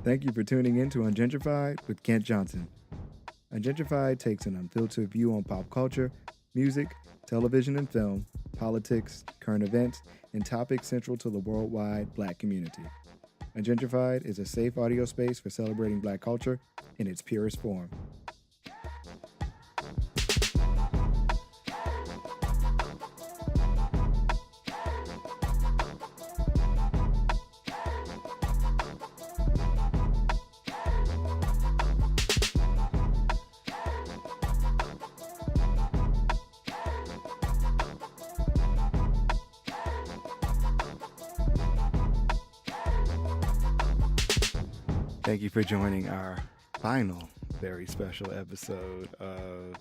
Thank you for tuning in to Ungentrified with Kent Johnson. Ungentrified takes an unfiltered view on pop culture, music, television and film, politics, current events, and topics central to the worldwide Black community. Ungentrified is a safe audio space for celebrating Black culture in its purest form. Thank you for joining our final very special episode of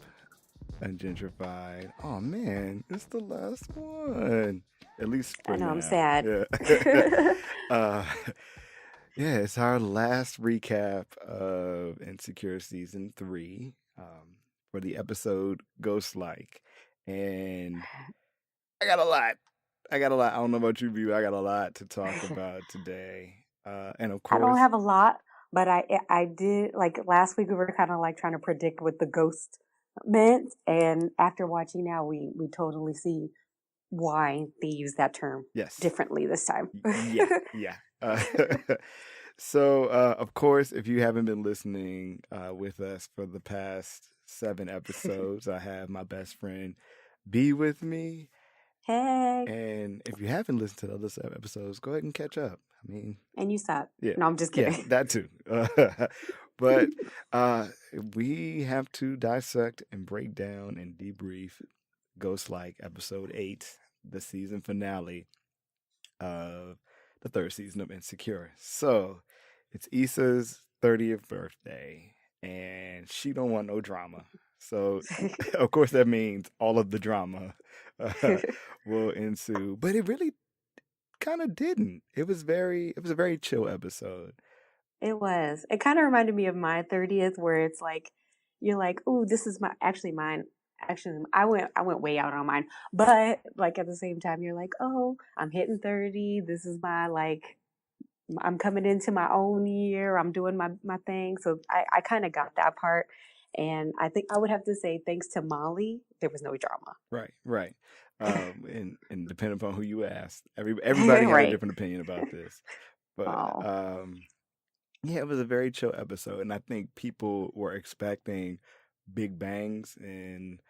Ungentrified. Oh man, it's the last one. At least for I know, now. I'm sad. Yeah, it's our last recap of Insecure Season 3 for the episode Ghost Like. And I got a lot. I don't know about you, View. I got a lot to talk about today. And of course, I don't have a lot, but I did, like last week we were kind of like trying to predict what the ghost meant. And after watching now, we totally see why they use that term differently this time. Yeah. So, of course, if you haven't been listening with us for the past 7 episodes, I have my best friend B with me. Hey. And if you haven't listened to the other episodes, go ahead and catch up. I mean, and you suck. Yeah. No, I'm just kidding. Yeah, that too. But we have to dissect and break down and debrief Ghost Like episode 8, the season finale of the 3rd season of Insecure. So it's Issa's 30th birthday, and she don't want no drama. So of course that means all of the drama will ensue. But it really kind of didn't. It was a very chill episode. It was. It kind of reminded me of my 30th, where it's like you're like, "Ooh, this is mine." Actually, I went way out on mine, but like at the same time, you're like, "Oh, I'm hitting 30. This is I'm coming into my own year. I'm doing my thing." So I kind of got that part, and I think I would have to say thanks to Molly, there was no drama. Right. And depending upon who you ask, everybody had a different opinion about this. But yeah, it was a very chill episode, and I think people were expecting big bangs and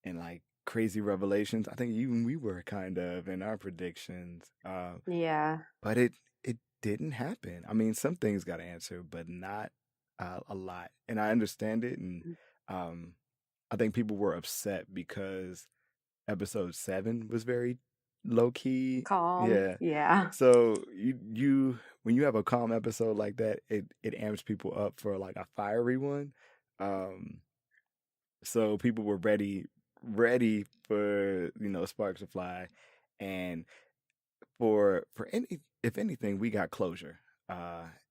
like crazy revelations. I think even we were kind of in our predictions. Yeah. But it didn't happen. I mean, some things got answered, but not a lot. And I understand it, and I think people were upset because episode 7 was very low key, calm. Yeah. So you when you have a calm episode like that, it amps people up for like a fiery one. So people were ready for sparks to fly, and for if anything, we got closure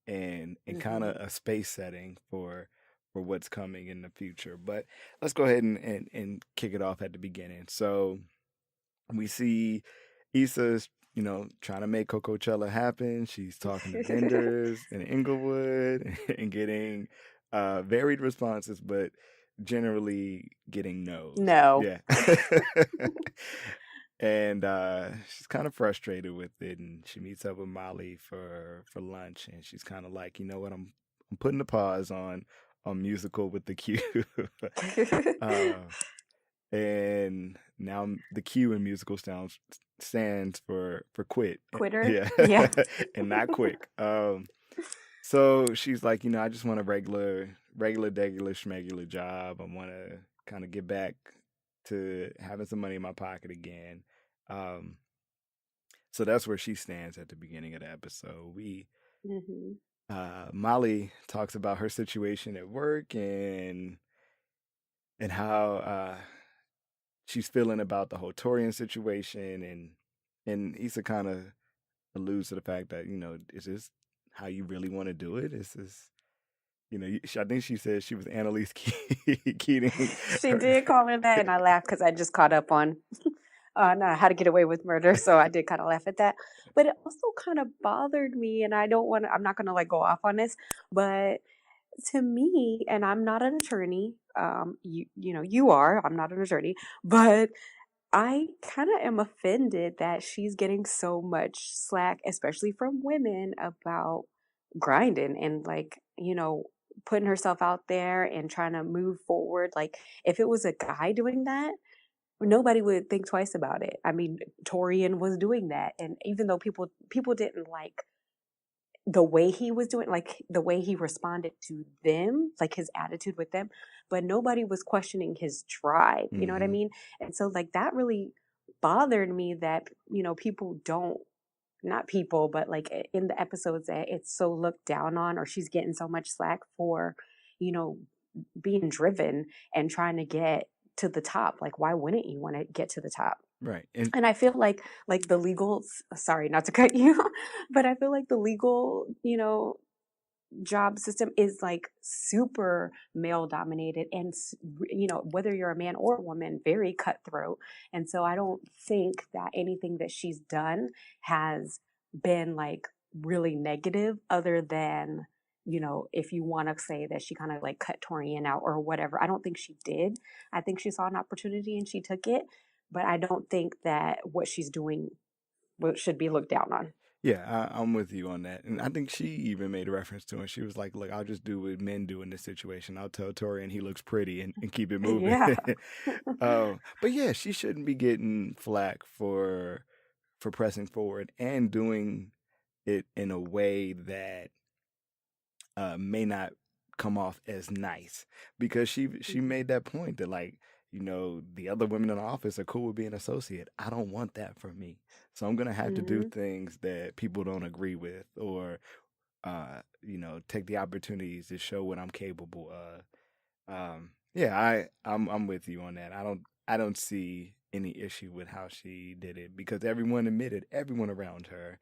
and kind of a space setting for what's coming in the future. But let's go ahead and kick it off at the beginning. So we see Issa's, trying to make Coachella happen. She's talking to vendors in Inglewood and getting varied responses, but generally getting no's. No. Yeah. And she's kind of frustrated with it, and she meets up with Molly for lunch, and she's kind of like, you know what, I'm putting a pause on musical with the Q. And now the Q in musical stands for quit. Quitter. Yeah. And not quick. So she's like, I just want a regular schmegular job. I want to kind of get back to having some money in my pocket again. So that's where she stands at the beginning of the episode. Molly talks about her situation at work and how she's feeling about the whole Torian situation, and Issa kind of alludes to the fact that, is this how you really want to do it? Is this, I think she said she was Annalise Keating. She did call her that, and I laughed because I just caught up on on How to Get Away with Murder. So I did kind of laugh at that. But it also kind of bothered me, and I'm not going to like go off on this, but to me, and I'm not an attorney, you are, I'm not an attorney, but I kind of am offended that she's getting so much slack, especially from women, about grinding and like, putting herself out there and trying to move forward. Like, if it was a guy doing that, nobody would think twice about it. I mean, Torian was doing that, and even though people didn't like the way he was doing, like the way he responded to them, like his attitude with them, but nobody was questioning his drive. You know what I Mm-hmm. mean? And so, like, that really bothered me that, people don't, not people, but like in the episodes that it's so looked down on, or she's getting so much slack for, you know, being driven and trying to get to the top. Like, why wouldn't you want to get to the top? Right. And I feel like the legal, sorry, not to cut you, but I feel like the legal, job system is like super male dominated, and whether you're a man or a woman, very cutthroat. And so I don't think that anything that she's done has been like really negative, other than, if you want to say that she kind of like cut Torian out or whatever. I don't think she did. I think she saw an opportunity and she took it, but I don't think that what she's doing should be looked down on. Yeah, I'm with you on that. And I think she even made a reference to it. She was like, look, I'll just do what men do in this situation. I'll tell Torian he looks pretty and keep it moving. Yeah. But yeah, she shouldn't be getting flack for pressing forward and doing it in a way that may not come off as nice, because she Mhm. made that point that, like, the other women in the office are cool with being associate. I don't want that for me, so I'm gonna have to do Mhm. things that people don't agree with, or take the opportunities to show what I'm capable of. Yeah, I'm with you on that. I don't see any issue with how she did it, because everyone around her,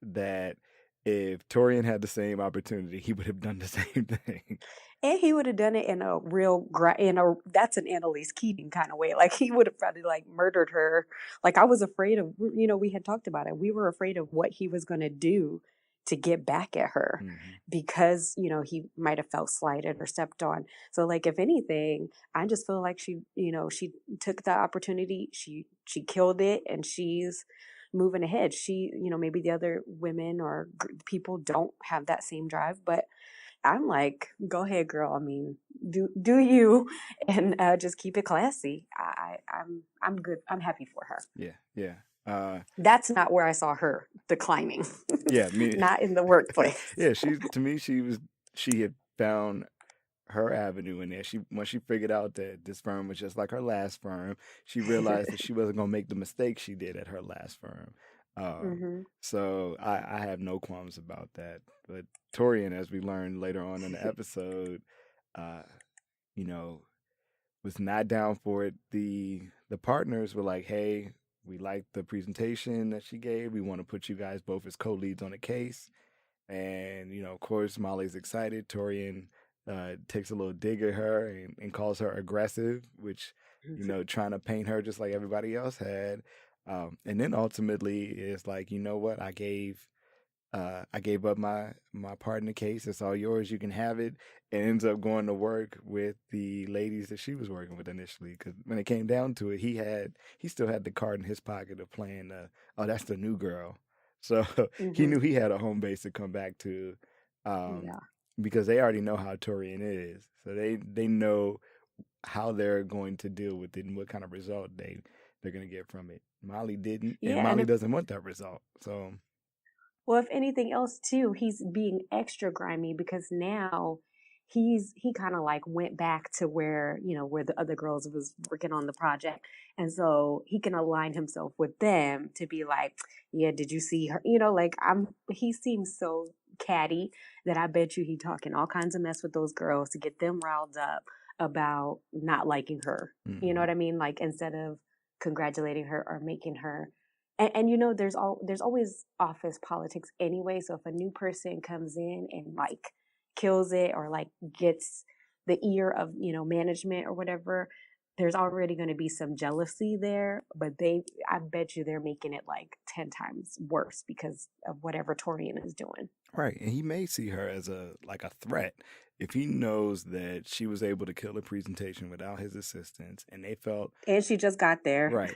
that if Torian had the same opportunity, he would have done the same thing. And he would have done it in a that's an Annalise Keating kind of way. Like, he would have probably like murdered her. Like, I was afraid of, we had talked about it. We were afraid of what he was going to do to get back at her, Hmm. because, he might have felt slighted or stepped on. So, like, if anything, I just feel like she took the opportunity, she killed it, and she's moving ahead. Maybe the other women or people don't have that same drive, but I'm like, go ahead, girl. I mean, do you, and just keep it classy. I'm good. I'm happy for her. Yeah, yeah, uh, That's not where I saw her declining. yeah. Me, Not in the workplace. yeah. To me, she had found her avenue in there. Once she figured out that this firm was just like her last firm, she realized that she wasn't gonna make the mistakes she did at her last firm. Hmm. So I have no qualms about that. But Torian, as we learned later on in the episode, uh, you know, was not down for it. The partners were like, "Hey, we like the presentation that she gave. We want to put you guys both as co-leads on the case." And of course, Molly's excited. Torian takes a little dig at her and calls her aggressive, which trying to paint her just like everybody else had. And then ultimately, it's like, you know what? I gave up my part in the case. It's all yours. You can have it. And ends up going to work with the ladies that she was working with initially. Because when it came down to it, he still had the card in his pocket of playing. Oh, that's the new girl. So he Hmm. knew he had a home base to come back to, um, Yeah. because they already know how Torian is. So they know how they're going to deal with it and what kind of result they're going to get from it. Molly didn't, and Yeah. And Molly if, doesn't want that result. So well, if anything else too, he's being extra grimy because now he kind of like went back to where the other girls was working on the project, and so he can align himself with them to be like, yeah, did you see her, like, he seems so catty that I bet you he talking all kinds of mess with those girls to get them riled up about not liking her. You know mhm. what I mean? Like, instead of congratulating her or making her, there's always office politics anyway. So if a new person comes in and like kills it, or like gets the ear of management or whatever, there's already going to be some jealousy there, but I bet you they're making it like 10 times worse because of whatever Torian is doing. Right. And he may see her as a threat if he knows that she was able to kill a presentation without his assistance and they felt And she just got there. right.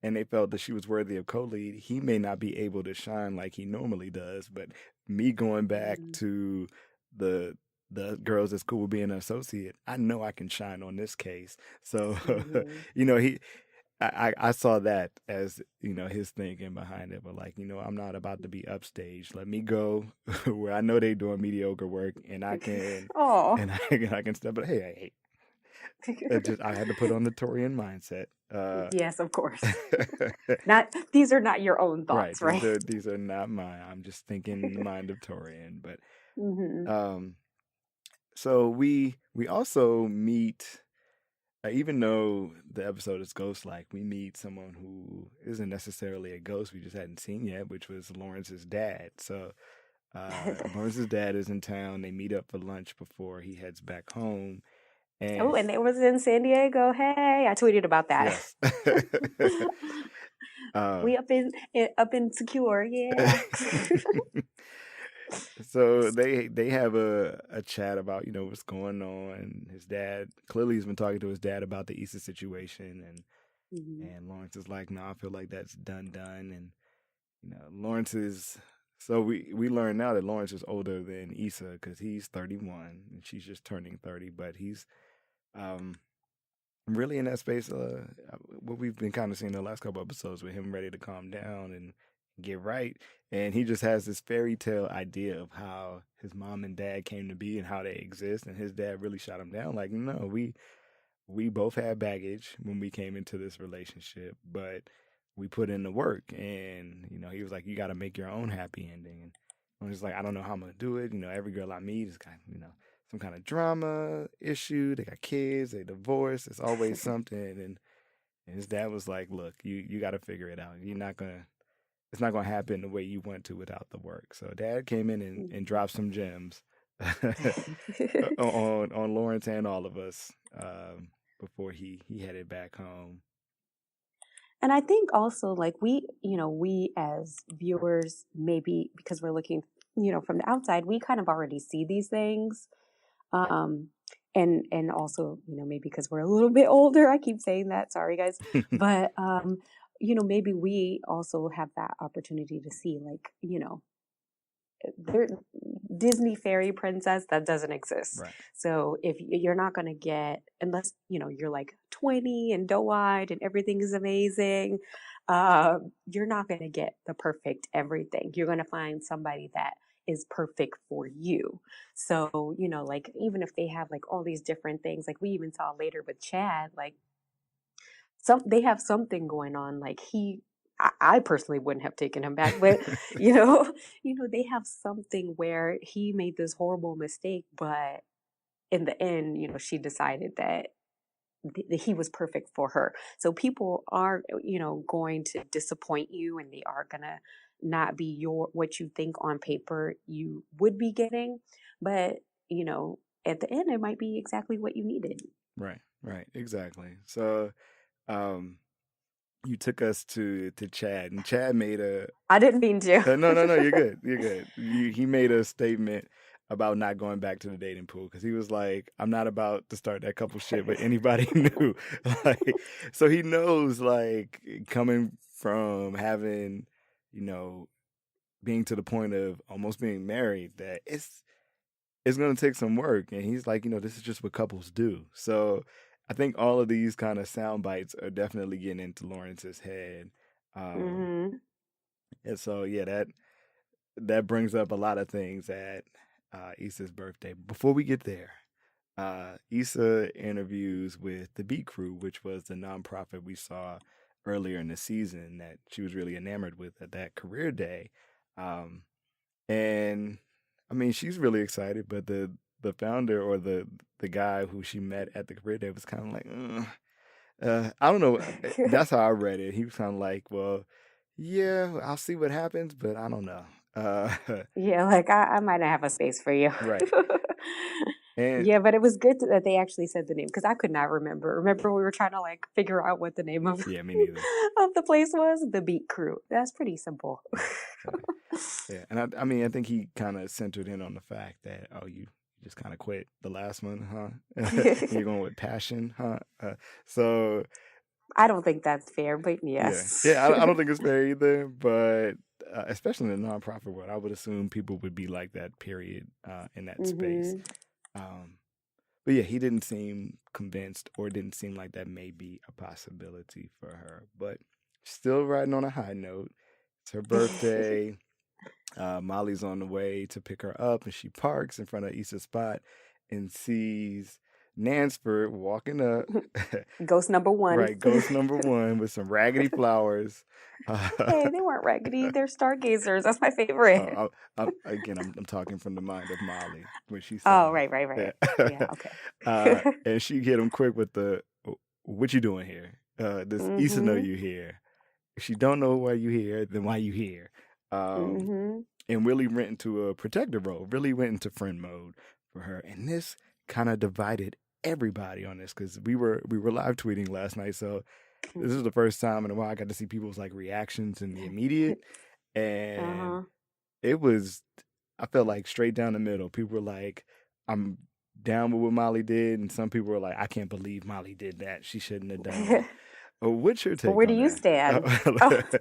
And they felt that she was worthy of co-lead. He may not be able to shine like he normally does, but me going back to the girls at school being an associate, I know I can shine on this case. So you know, I saw that as, you know, his thinking behind it, but like, you know, I'm not about to be upstaged. Let me go where I know they doing mediocre work and I can and I can step, but hey, I had to put on the Torian mindset. Yes, of course. These are not your own thoughts, right? These are not mine. I'm just thinking in the mind of Torian. But so we also meet, even though the episode is ghost-like, we meet someone who isn't necessarily a ghost we just hadn't seen yet, which was Lawrence's dad. So Lawrence's dad is in town. They meet up for lunch before he heads back home. And it was in San Diego. Hey, I tweeted about that. Yes. We up in Secure, yeah. So they have a chat about, you know, what's going on. His dad clearly has been talking to his dad about the Issa situation, and Lawrence is like, no, I feel like that's done. And you know, Lawrence is, so we learn now that Lawrence is older than Issa because he's 31 and she's just turning 30, but he's really in that space, what we've been kind of seeing the last couple episodes with him ready to calm down and get right. And he just has this fairy tale idea of how his mom and dad came to be and how they exist. And his dad really shot him down. Like, no, we both had baggage when we came into this relationship, but we put in the work. And, you know, he was like, you got to make your own happy ending. And I was like, I don't know how I'm going to do it. You know, every girl I meet is kind of, you know, some kind of drama issue. They got kids, they divorced. It's always something. And his dad was like, look, you got to figure it out. It's not going to happen the way you want to without the work. So dad came in and dropped some gems on Lawrence and all of us before he headed back home. And I think also, like, we as viewers, maybe because we're looking, you know, from the outside, we kind of already see these things. And also, you know, maybe because we're a little bit older, I keep saying that, sorry guys, but, you know, maybe we also have that opportunity to see, like, you know, Disney fairy princess that doesn't exist. Right. So if you're not going to get, unless, you know, you're like 20 and doe-eyed and everything is amazing, you're not going to get the perfect everything. You're going to find somebody that is perfect for you. So, you know, like, even if they have like all these different things, like we even saw later with Chad, like they have something going on. Like I personally wouldn't have taken him back, but you know, they have something where he made this horrible mistake, but in the end, you know, she decided that he was perfect for her. So people are, you know, going to disappoint you, and they are gonna not be what you think on paper you would be getting, but you know, at the end, it might be exactly what you needed. Right, exactly. So, you took us to Chad, and Chad made I didn't mean to. No, you're good. You're good. He made a statement about not going back to the dating pool because he was like, I'm not about to start that couple shit with anybody new. Like, so he knows, like, coming from having, you know, being to the point of almost being married, that it's going to take some work. And he's like, you know, this is just what couples do. So I think all of these kind of sound bites are definitely getting into Lawrence's head. And so, yeah, that brings up a lot of things at Issa's birthday. Before we get there, Issa interviews with the Beat Crew, which was the nonprofit we saw earlier in the season that she was really enamored with at that career day. And I mean, she's really excited, but the founder, or the guy who she met at the career day, was kind of like, I don't know. That's how I read it. He was kind of like, well, yeah, I'll see what happens, but I don't know. Yeah, like I might not have a space for you. Right. And Yeah, but it was good that they actually said the name because I could not remember. Remember we were trying to like figure out what the name of yeah, me neither. of the place was? The Beat Crew. That's pretty simple. Yeah. Yeah, and I mean, I think he kind of centered in on the fact that, oh, you just kind of quit the last one, huh? You're going with passion, huh? So I don't think that's fair, but yeah, yes. yeah, I don't think it's fair either. But especially in the nonprofit world, I would assume people would be like that. Period. In that space. Hmm. Um, but yeah, he didn't seem convinced, or didn't seem like that may be a possibility for her. But still riding on a high note. It's her birthday. Molly's on the way to pick her up, and she parks in front of Issa's spot and sees Nansford walking up. Ghost number one. Right, ghost number one with some raggedy flowers. Hey, they weren't raggedy. They're stargazers. That's my favorite. I'm talking from the mind of Molly when she Oh, saw right, right, it. right. Yeah, Yeah. okay. And she hit him quick with the, "What you doing here? Does Issa know Hmm. you here? If she don't know why you here, then why you here?" Hmm. And really went into a protective role, really went into friend mode for her. And this kind of divided everybody on this because we were live tweeting last night. So this is the first time in a while I got to see people's like reactions in the immediate. And Uh-huh. it was, I felt like straight down the middle. People were like, I'm down with what Molly did. And some people were like, I can't believe Molly did that. She shouldn't have done that. What's your Well, take where do on you that? stand?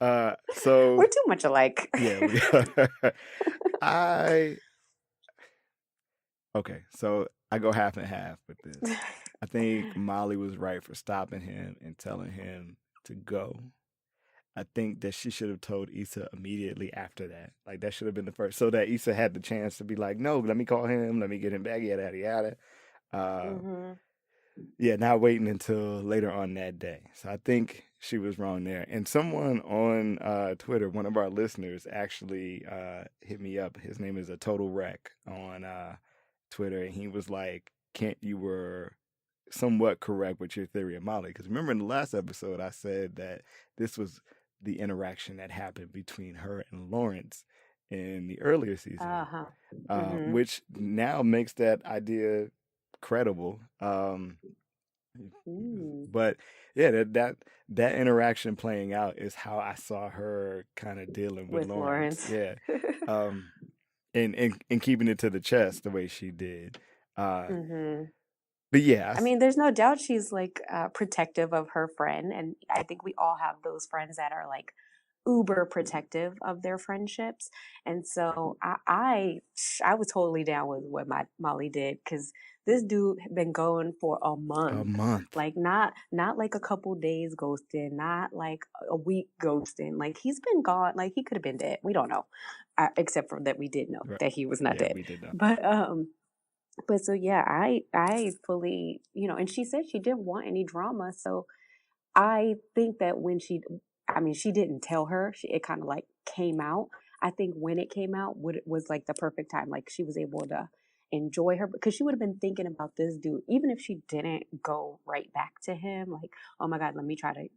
Oh, So we're too much alike. yeah, I okay. So I go half and half with this. I think Molly was right for stopping him and telling him to go. I think that she should have told Issa immediately after that. Like that should have been the first, so that Issa had the chance to be like, "No, let me call him. Let me get him back." Yada yada yada. Uh, Hmm. yeah, not waiting until later on that day. So I think she was wrong there. And someone on Twitter, one of our listeners, actually hit me up. His name is a Total Wreck on Twitter, and he was like, "Kent, you were somewhat correct with your theory of Molly." Because remember in the last episode, I said that this was the interaction that happened between her and Lawrence in the earlier season, Uh-huh. Hmm. which now makes that idea credible. Mm. But yeah, that interaction playing out is how I saw her kind of dealing with With Lawrence. Lawrence. Yeah. Um, and keeping it to the chest the way she did. Uh, Hmm. but yeah, I mean, there's no doubt she's like protective of her friend, and I think we all have those friends that are like uber protective of their friendships. And so I was totally down with what my Molly did because this dude had been going for a a month, month. like not like a couple days ghosting, not like a week ghosting. Like he's been gone. Like he could have been dead. We don't know, except for that we did know Right. that he was not Yeah, dead. we did know. But so yeah, I fully, and she said she didn't want any drama. So I think that when I mean, she didn't tell her. It kind of like came out. I think when it came out, was like the perfect time. Like she was able to enjoy her because she would have been thinking about this dude, even if she didn't go right back to him. Like, oh my God, let me try to,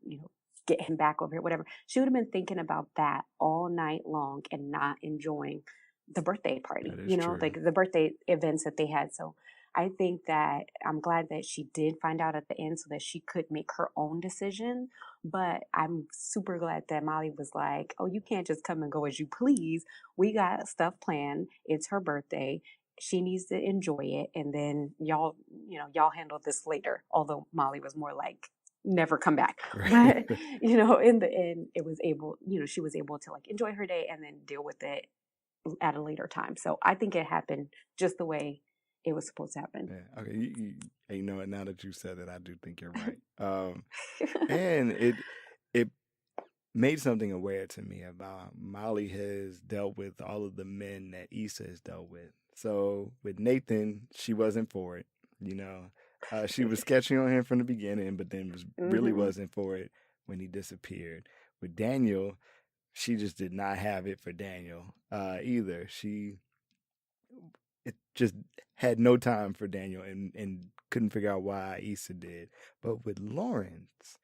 get him back over here, whatever. She would have been thinking about that all night long and not enjoying the birthday party, That is true. like the birthday events that they had. So I think that I'm glad that she did find out at the end so that she could make her own decision. But I'm super glad that Molly was like, oh, you can't just come and go as you please. We got stuff planned. It's her birthday. She needs to enjoy it. And then y'all handle this later. Although Molly was more like, never come back. Right. But, in the end, it was able, she was able to like enjoy her day and then deal with it at a later time. So I think it happened just the way it was supposed to happen. Yeah. Okay. You know what? Now that you said it, I do think you're right. And it made something aware to me about Molly has dealt with all of the men that Issa has dealt with. So with Nathan, she wasn't for it. You know, she was sketchy on him from the beginning, but then really Hmm. wasn't for it when he disappeared. With Daniel, she just did not have it for Daniel either. She it just had no time for Daniel and couldn't figure out why Issa did. But with Lawrence,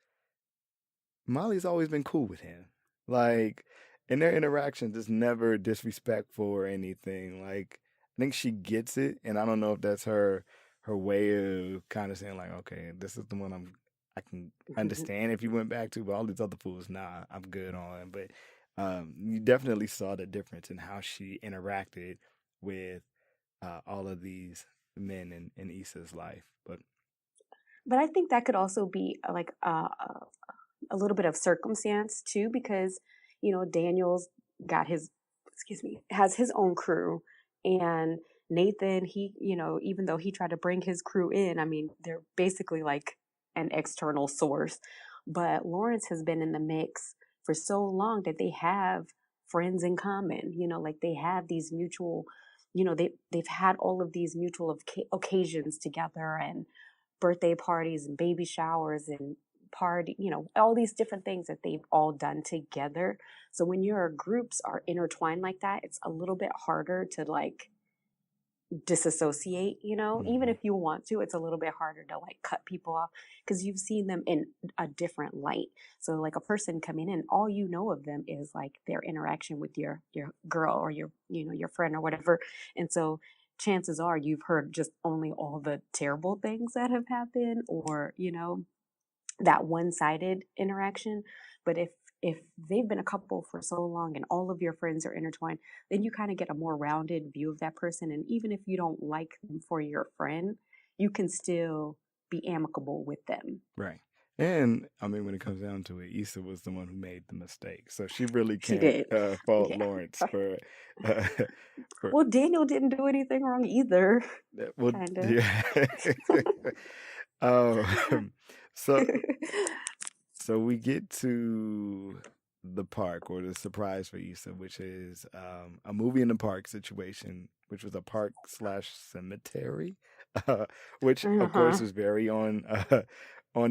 Molly's always been cool with him. Like, in their interactions, it's never disrespectful or anything. Like, think she gets it, and I don't know if that's her way of kind of saying like, okay, this is the one I can understand if you went back to, but all these other fools, nah, I'm good on. But you definitely saw the difference in how she interacted with all of these men in Issa's life. But I think that could also be like a little bit of circumstance too, because Daniel's got his, excuse me, has his own crew, and Nathan, he, even though he tried to bring his crew in, I mean, they're basically like an external source. But Lawrence has been in the mix for so long that they have friends in common. Like they have these mutual, they've had all of these mutual occasions together, and birthday parties and baby showers and all these different things that they've all done together. So when your groups are intertwined like that, it's a little bit harder to like disassociate, even if you want to, it's a little bit harder to like cut people off because you've seen them in a different light. So like a person coming in, all you know of them is like their interaction with your girl or your friend or whatever. And so chances are you've heard just only all the terrible things that have happened, or that one-sided interaction. But if they've been a couple for so long and all of your friends are intertwined, then you kind of get a more rounded view of that person. And even if you don't like them for your friend, you can still be amicable with them. Right. And I mean, when it comes down to it, Issa was the one who made the mistake, so she really She can't did. fault Yeah. Lawrence uh, for. Well, Daniel didn't do anything wrong either. Well, Kind of. yeah. um, so so we get to the park, or the surprise for Issa, which is a movie in the park situation, which was a park slash cemetery, which of course is very on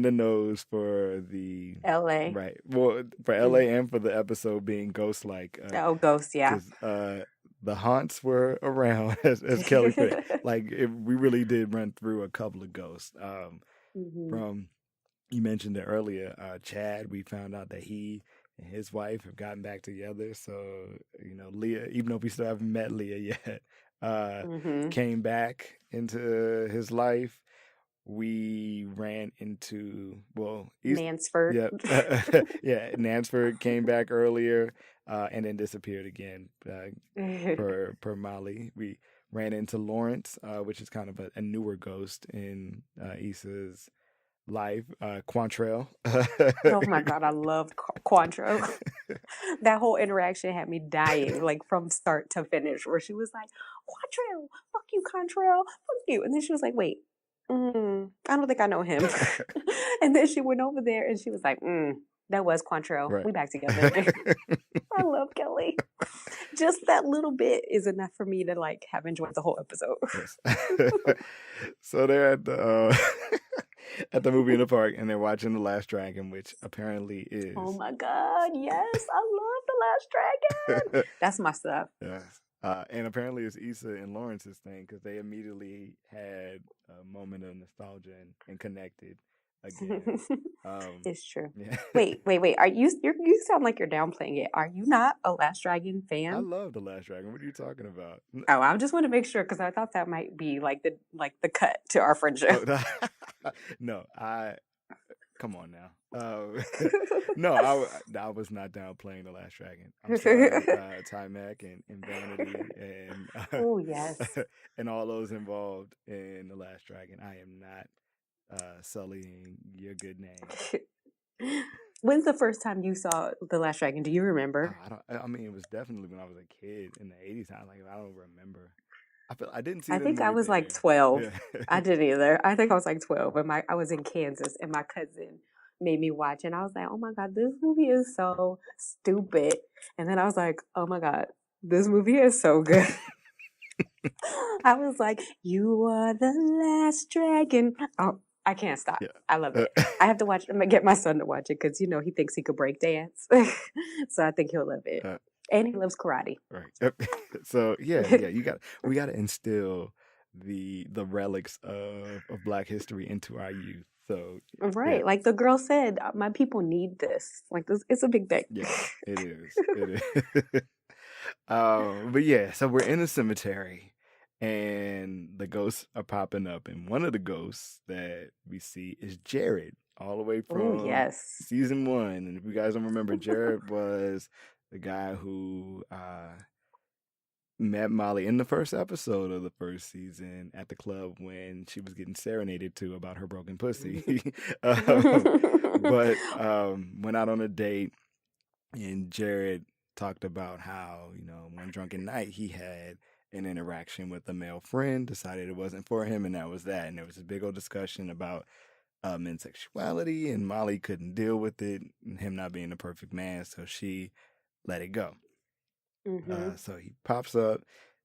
the nose for the LA. right. Well, for LA and for the episode being ghost like. Oh, ghosts, yeah. Because the haunts were around, as Kelly put it. Like we really did run through a couple of ghosts. From, you mentioned it earlier, Chad. We found out that he and his wife have gotten back together. So Leah, even though we still haven't met Leah yet, came back into his life. We ran into Mansford. Yeah, Nansford came back earlier, and then disappeared again. Per Molly, we ran into Lawrence, which is kind of a newer ghost in Issa's life. Quantrell. Oh my God, I love Quantrell. That whole interaction had me dying, like from start to finish. Where she was like, "Quantrell, fuck you, Quantrell, fuck you," and then she was like, "Wait." I don't think I know him. And then she went over there and she was like, that was Quantrell. Right. We back together. I love Kelly. Just that little bit is enough for me to like have enjoyed the whole episode. Yes. So they're at the at the movie in the park, and they're watching The Last Dragon, which apparently is. Oh my God! Yes, I love The Last Dragon. That's my stuff. Yes. And apparently it's Issa and Lawrence's thing, because they immediately had a moment of nostalgia and connected again. It's true. Yeah. Wait. Are you sound like you're downplaying it. Are you not a Last Dragon fan? I love The Last Dragon. What are you talking about? Oh, I just want to make sure, because I thought that might be like the cut to our friendship. No, come on now. No, I was not downplaying The Last Dragon. I'm sorry, Ty Mac and Vanity and oh yes, and all those involved in The Last Dragon. I am not sullying your good name. When's the first time you saw The Last Dragon? Do you remember? I mean, it was definitely when I was a kid in the 80s. I don't remember. I didn't see. I think I was like 12. Yeah. I didn't either. I think I was like 12, and I was in Kansas, and my cousin made me watch, and I was like, "Oh my God, this movie is so stupid." And then I was like, "Oh my God, this movie is so good." I was like, "You are the last dragon." Oh, I can't stop. Yeah. I love it. I have to watch. I'm gonna get my son to watch it because he thinks he could break dance, so I think he'll love it. And he loves karate. Right. So we got to instill the relics of Black history into our youth. So right, like the girl said, my people need this. Like this, it's a big thing. Yeah, it is. It is. But yeah, so we're in a cemetery, and the ghosts are popping up. And one of the ghosts that we see is Jared, all the way Oh, from yes. season 1. And if you guys don't remember, Jared was the guy who met Molly in the first episode of the first season at the club when she was getting serenaded to about her broken pussy. But went out on a date, and Jared talked about how, one drunken night he had an interaction with a male friend, decided it wasn't for him, and that was that. And there was this big old discussion about men's sexuality, and Molly couldn't deal with it, and him not being the perfect man, so she let it go. So he pops up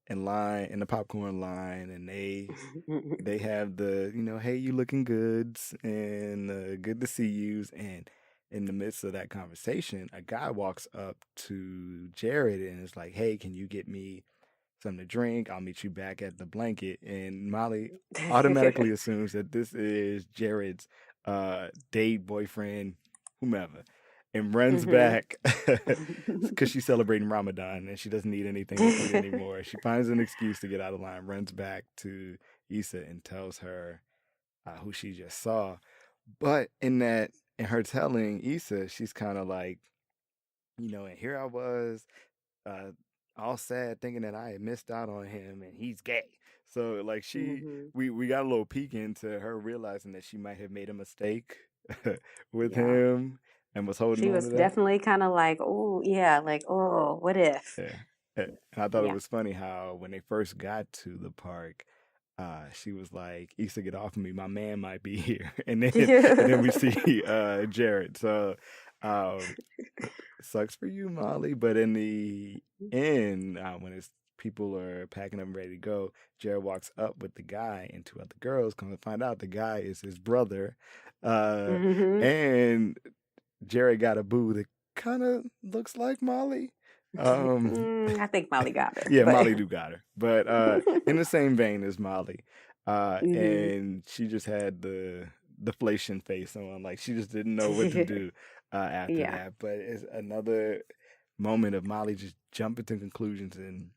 in the popcorn line, and they have the, hey, you looking goods, and good to see yous. And in the midst of that conversation, a guy walks up to Jared and is like, hey, can you get me something to drink? I'll meet you back at the blanket. And Molly automatically assumes that this is Jared's date, boyfriend, whomever, and runs back because she's celebrating Ramadan and she doesn't need anything to eat anymore. She finds an excuse to get out of line, runs back to Issa and tells her who she just saw. But in her telling Issa, she's kind of like, and here I was, all sad, thinking that I had missed out on him and he's gay. So like we got a little peek into her realizing that she might have made a mistake with him and was holding she on was to that. definitely kind of like, oh yeah, like, oh, what if? Yeah. And I thought it was funny how when they first got to the park, she was like, Issa, get off of me, my man might be here. And then we see Jared. So sucks for you, Molly. But in the end, when people are packing up and ready to go, Jared walks up with the guy and 2 other girls. Come to find out the guy is his brother. And Jared got a boo that kind of looks like Molly. I think Molly got her. Yeah, Molly do got her. But in the same vein as Molly. And she just had the deflation face on, like she just didn't know what to do after that. But it's another moment of Molly just jumping to conclusions and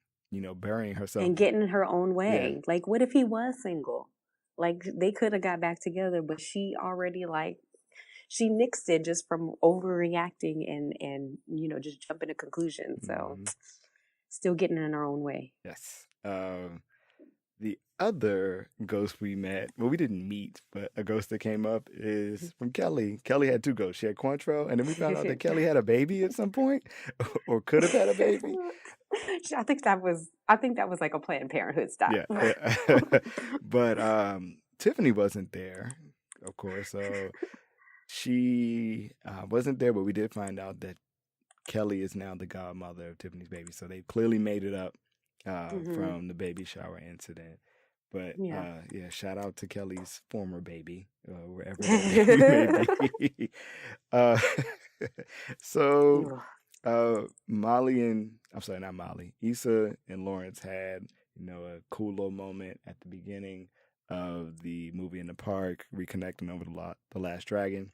burying herself and getting in her own way. Like, what if he was single? Like, they could have got back together, but she already she nixed it just from overreacting and just jumping to conclusions. So still getting in her own way. Yes. The other ghost we met, well, we didn't meet, but a ghost that came up is from Kelly. Kelly had 2 ghosts. She had Cointreau, and then we found out that Kelly had a baby at some point, or could have had a baby. I think that was like a Planned Parenthood style. Yeah. But Tiffany wasn't there, of course, so she wasn't there, but we did find out that Kelly is now the godmother of Tiffany's baby, so they clearly made it up from the baby shower incident. But shout out to Kelly's former baby, wherever that baby may be. So not Molly, Issa and Lawrence had, a cool little moment at the beginning of the movie in the park, reconnecting over the Last Dragon.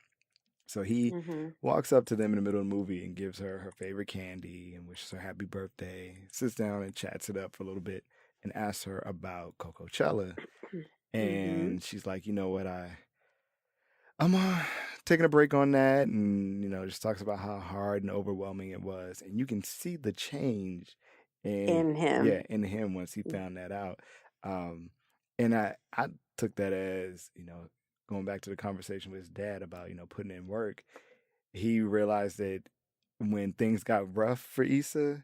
So he walks up to them in the middle of the movie and gives her favorite candy and wishes her happy birthday, sits down and chats it up for a little bit and asks her about Coachella. And she's like, you know what, I'm taking a break on that, and just talks about how hard and overwhelming it was. And you can see the change in him. Yeah, in him once he found that out. And I took that as, going back to the conversation with his dad about, putting in work, he realized that when things got rough for Issa,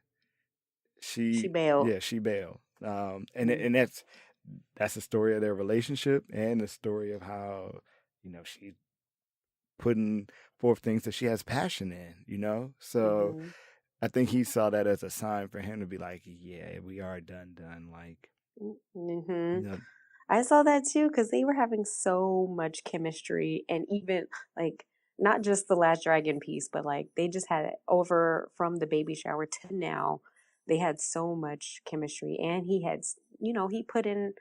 she bailed. Yeah, she bailed. And that's the story of their relationship and the story of how, she putting forth things that she has passion in, So I think he saw that as a sign for him to be like, yeah, we are done. Like, I saw that too, because they were having so much chemistry, and even like not just the Last Dragon piece, but like they just had it over from the baby shower to now. They had so much chemistry, and he had, he put in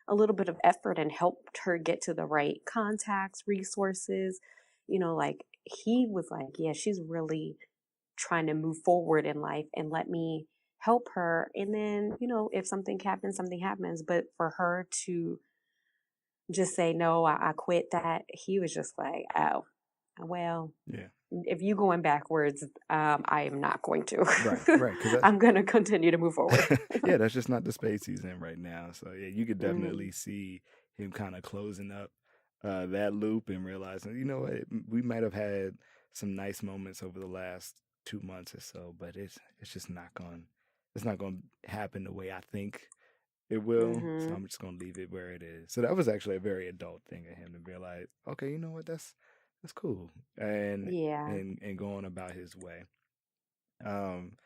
a little bit of effort and helped her get to the right contacts, resources. Like he was like, yeah, she's really trying to move forward in life, and let me help her. And then, if something happens, something happens. But for her to just say, no, I quit that, he was just like, oh, well, Yeah. if you going backwards, I am not going to. Right. Because I'm going to continue to move forward. yeah, that's just not the space he's in right now. So yeah, you could Mm-hmm. definitely see him kind of closing up that loop and realizing, you know what, we might have had some nice moments over the last 2 months or so, but it's just not going to happen the way I think it will. So Mm-hmm. I'm just going to leave it where it is. So that was actually a very adult thing of him to realize, okay, you know what, that's cool, and Yeah. and going about his way. Um,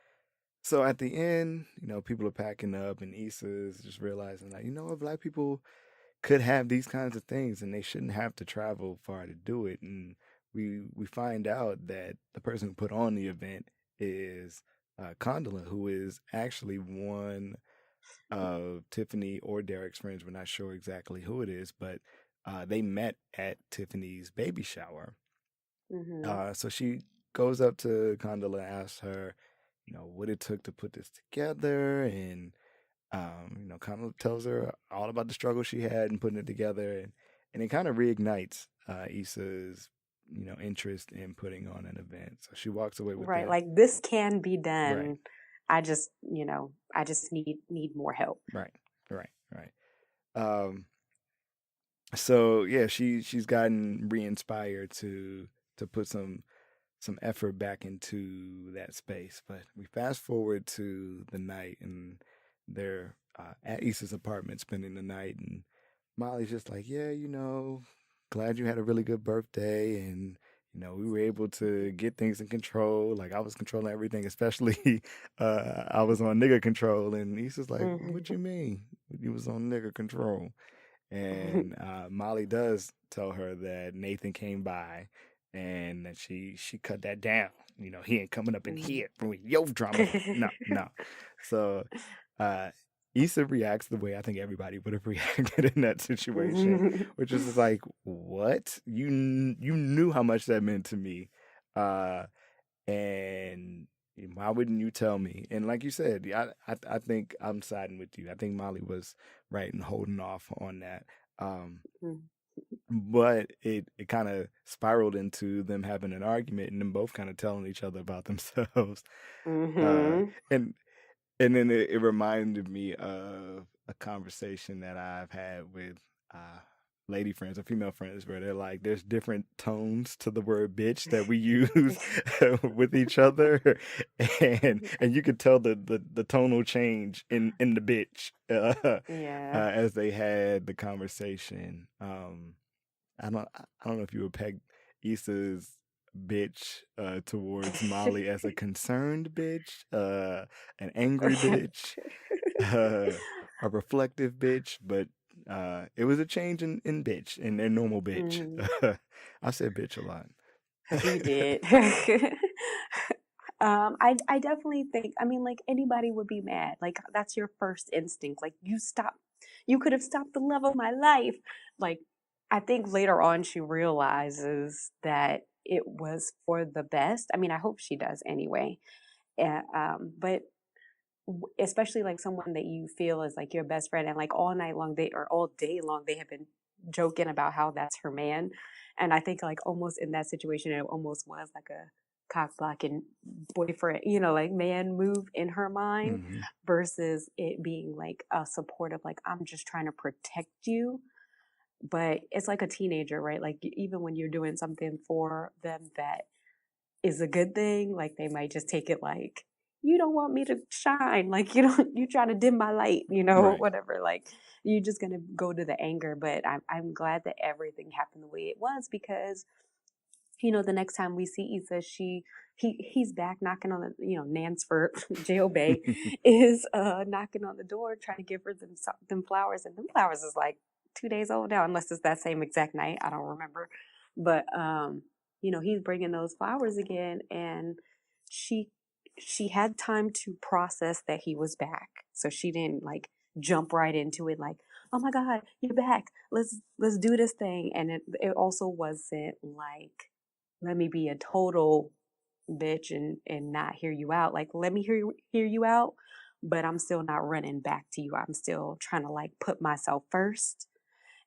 so at the end, people are packing up, and Issa's just realizing, like, what, black people could have these kinds of things, and they shouldn't have to travel far to do it. And we find out that the person who put on the event is Condola, who is actually one of Tiffany or Derek's friends. We're not sure exactly who it is, but they met at Tiffany's baby shower. Mm-hmm. So she goes up to Condola and asks her, what it took to put this together, and kind of tells her all about the struggle she had in putting it together, and it kind of reignites Issa's interest in putting on an event. So she walks away with Right. that. Like this can be Right, done. I just need more help. right, right. Um, so yeah, she's gotten re-inspired to put some effort back into that space. But we fast forward to the night, and they're at Issa's apartment spending the night, and Molly's just like, yeah, glad you had a really good birthday, and we were able to get things in control. Like, I was controlling everything, especially I was on nigger control, and Issa's like, what you mean you was on nigger control? And Molly does tell her that Nathan came by and that she cut that down. He ain't coming up in here for your drama. No. So Issa reacts the way I think everybody would have reacted in that situation, which is just like, what? You knew how much that meant to me. And why wouldn't you tell me? And like you said, I think I'm siding with you. I think Molly was right in holding off on that. Um, but it kind of spiraled into them having an argument and them both kind of telling each other about themselves. Uh, Mm-hmm. and and then it reminded me of a conversation that I've had with uh, lady friends or female friends where they're like, there's different tones to the word bitch that we use with each other. And you could tell the tonal change in the bitch Yeah. as they had the conversation. I don't know if you would peg Issa's bitch towards Molly as a concerned bitch, an angry bitch, uh, a reflective bitch, but it was a change in bitch, in their normal bitch. Mm-hmm. I said bitch a lot. You did. I definitely think, I mean, like anybody would be mad. Like that's your first instinct. Like you could have stopped the love of my life. Like I think later on she realizes that it was for the best. I mean, I hope she does anyway. But especially like someone that you feel is like your best friend, and like all night long or all day long they have been joking about how that's her man. And I think like almost in that situation it almost was like a cock blocking boyfriend, like man move in her mind, Hmm. versus it being like a supportive, like I'm just trying to protect you. But it's like a teenager, right? Like even when you're doing something for them that is a good thing, like they might just take it like, you don't want me to shine, like you trying to dim my light, Right. whatever. Like you're just gonna go to the anger. But I'm glad that everything happened the way it was, because the next time we see Issa, he's back knocking on the, Nance for jail bay is knocking on the door trying to give her them flowers, and them flowers is like 2 days old now, unless it's that same exact night, I don't remember. But he's bringing those flowers again, and she she had time to process that he was back, so she didn't like jump right into it like, oh my god, you're back, let's do this thing. And it also wasn't like, let me be a total bitch and not hear you out. Like, let me hear you out, but I'm still not running back to you. I'm still trying to like put myself first.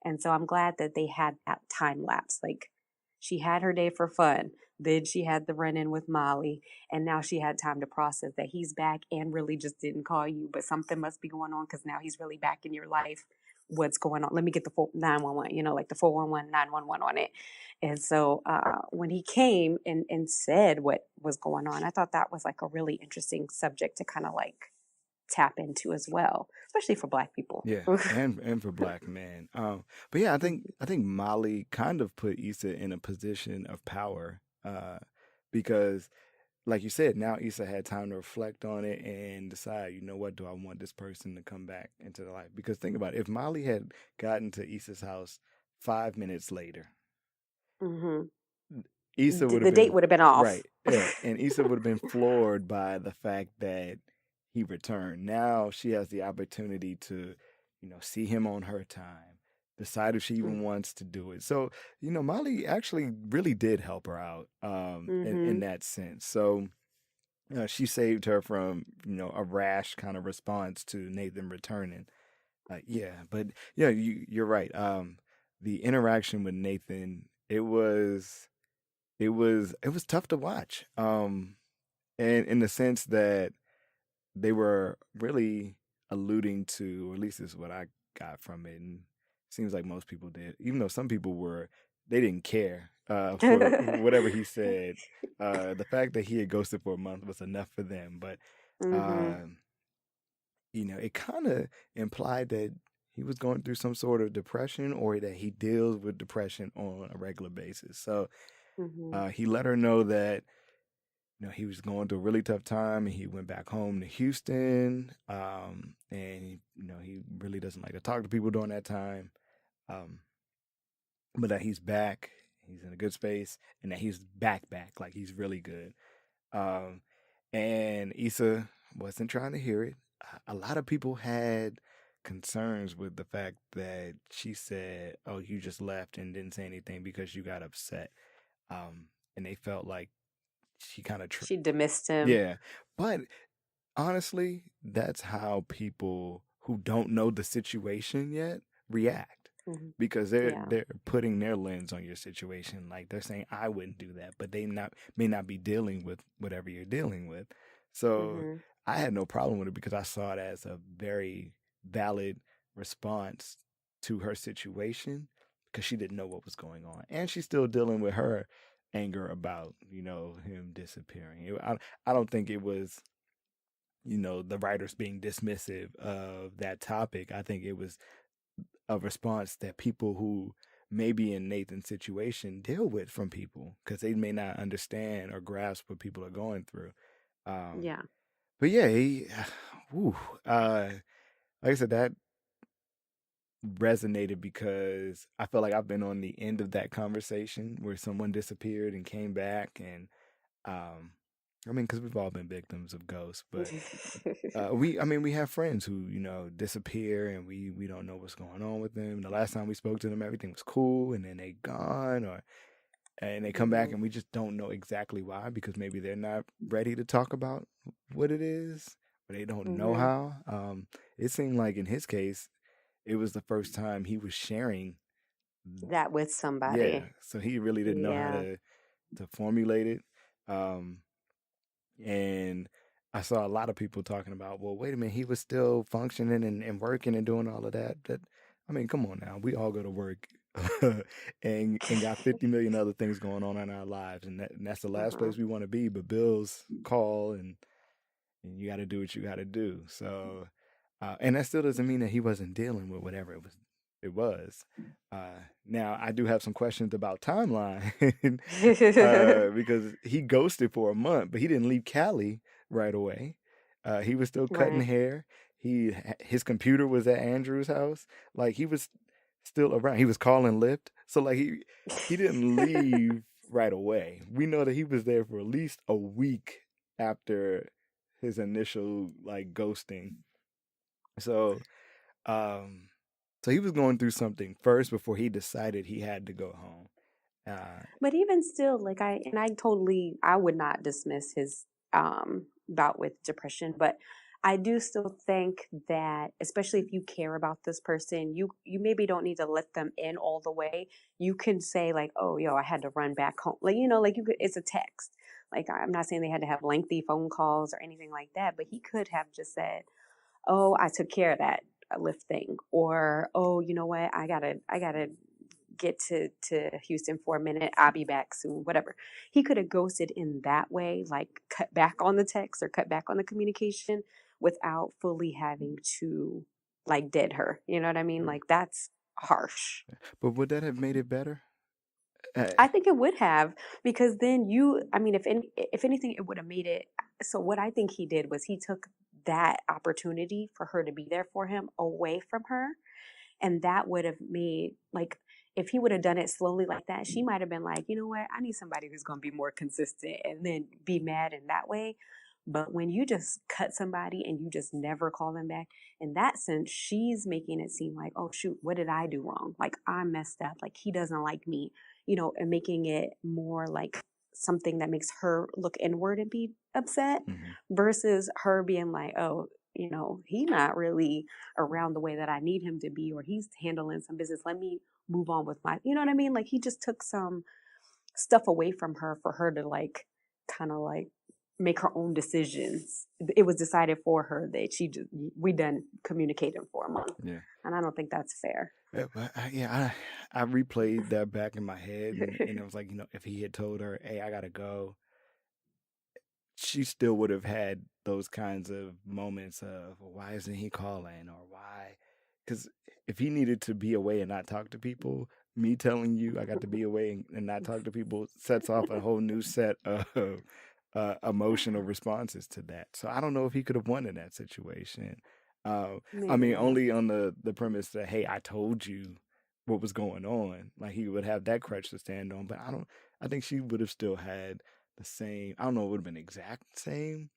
And so I'm glad that they had that time lapse. Like she had her day for fun. Then she had the run in with Molly. And now she had time to process that he's back and really just didn't call you. But something must be going on because now he's really back in your life. What's going on? Let me get the 911, like the 411, 911 on it. And so when he came and said what was going on, I thought that was like a really interesting subject to kind of like tap into as well, especially for Black people. Yeah, and for black men. But yeah, I think Molly kind of put Issa in a position of power, because like you said, now Issa had time to reflect on it and decide, you know what, do I want this person to come back into the life? Because think about it, if Molly had gotten to Issa's house 5 minutes later, hmm Issa would have The date been would have been off. right, yeah, and Issa would have been floored by the fact that he returned. Now she has the opportunity to, see him on her time, decide if she even wants to do it. So, Molly actually really did help her out, in Mm-hmm. that sense. So, she saved her from, a rash kind of response to Nathan returning. Yeah, but yeah, you're right. The interaction with Nathan, it was tough to watch. And in the sense that they were really alluding to, or at least this is what I got from it, and it seems like most people did, even though some people they didn't care for whatever he said. The fact that he had ghosted for a month was enough for them, but mm-hmm. uh, it kind of implied that he was going through some sort of depression, or that he deals with depression on a regular basis. So Mm-hmm. he let her know that he was going through a really tough time, and he went back home to Houston. And he really doesn't like to talk to people during that time. Um, but that he's back, he's in a good space, and that he's back, like he's really good. Um, and Issa wasn't trying to hear it. A lot of people had concerns with the fact that she said, "Oh, you just left and didn't say anything because you got upset." And they felt like she kind of, She dismissed him. yeah. But honestly, that's how people who don't know the situation yet react, Mm-hmm. because they're Yeah. they're putting their lens on your situation. Like they're saying, I wouldn't do that, but they may not be dealing with whatever you're dealing with. So Mm-hmm. I had no problem with it because I saw it as a very valid response to her situation, because she didn't know what was going on, and she's still dealing with her anger about him disappearing. I don't think it was the writers being dismissive of that topic. I think it was a response that people who may be in Nathan's situation deal with from people, because they may not understand or grasp what people are going through. Um, Yeah. but yeah, whew, like I said, that resonated because I feel like I've been on the end of that conversation where someone disappeared and came back, and um, I mean, because we've all been victims of ghosts, but we have friends who disappear, and we don't know what's going on with them. The last time we spoke to them, everything was cool, and then they gone, and they come back, mm-hmm. and we just don't know exactly why, because maybe they're not ready to talk about what it is, or they don't know Mm-hmm. how. It seemed like in his case, it was the first time he was sharing. That with Yeah, somebody. so he really didn't know how Yeah. to formulate it. Um, and I saw a lot of people talking about, well, wait a minute, he was still functioning and working and doing all of that. I mean, come on now, we all go to work and got 50 million other things going on in our lives, and that's the last Uh-huh. place we want to be. But bills call, and you got to do what you got to do. So, and that still doesn't mean that he wasn't dealing with whatever it was. It was. Now I do have some questions about timeline, because he ghosted for a month, but he didn't leave Cali right away. He was still cutting Right. hair. His computer was at Andrew's house. Like he was still around. He was calling Lyft. So like he didn't leave right away. We know that he was there for at least a week after his initial like ghosting. So um so he was going through something first before he decided he had to go home. Uh But even still, like I would not dismiss his bout with depression, but I do still think that, especially if you care about this person, you maybe don't need to let them in all the way. You can say like, "Oh, yo, I had to run back home." Like, like you could. It's a text. Like, I'm not saying they had to have lengthy phone calls or anything like that, but he could have just said, "Oh, I took care of that lift thing," or, "Oh, you know what? I gotta get to Houston for a minute. I'll be back soon." Whatever. He could have ghosted in that way, like cut back on the text or cut back on the communication without fully having to like dead her. You know what I mean? Like that's harsh. But would that have made it better? Uh, I think it would have, because then I mean, if anything, it would have made it. So what I think he did was he took that opportunity for her to be there for him away from her. And that would have made, like, if he would have done it slowly like that, she might have been like, you know what, I need somebody who's going to be more consistent, and then be mad in that way. But when you just cut somebody and you just never call them back, in that sense, she's making it seem like, oh, shoot, what did I do wrong? Like, I'm messed up. Like, he doesn't like me, and making it more like something that makes her look inward and be upset, versus her being like, oh, he's not really around the way that I need him to be, or he's handling some business. Let me move on with you know what I mean? Like, he just took some stuff away from her for her to like kind of like make her own decisions. It was decided for her that we done communicating for a month. yeah. And I don't think that's fair. Yeah, but I replayed that back in my head, and it was like, if he had told her, "Hey, I gotta go," she still would have had those kinds of moments of, well, why isn't he calling, or why? Because if he needed to be away and not talk to people, me telling you I got to be away and not talk to people sets off a whole new set of emotional responses to that. So I don't know if he could have won in that situation. I mean, only on the premise that, hey, I told you what was going on. Like, he would have that crutch to stand on. But I think she would have still had the same. I don't know, it would have been exact same.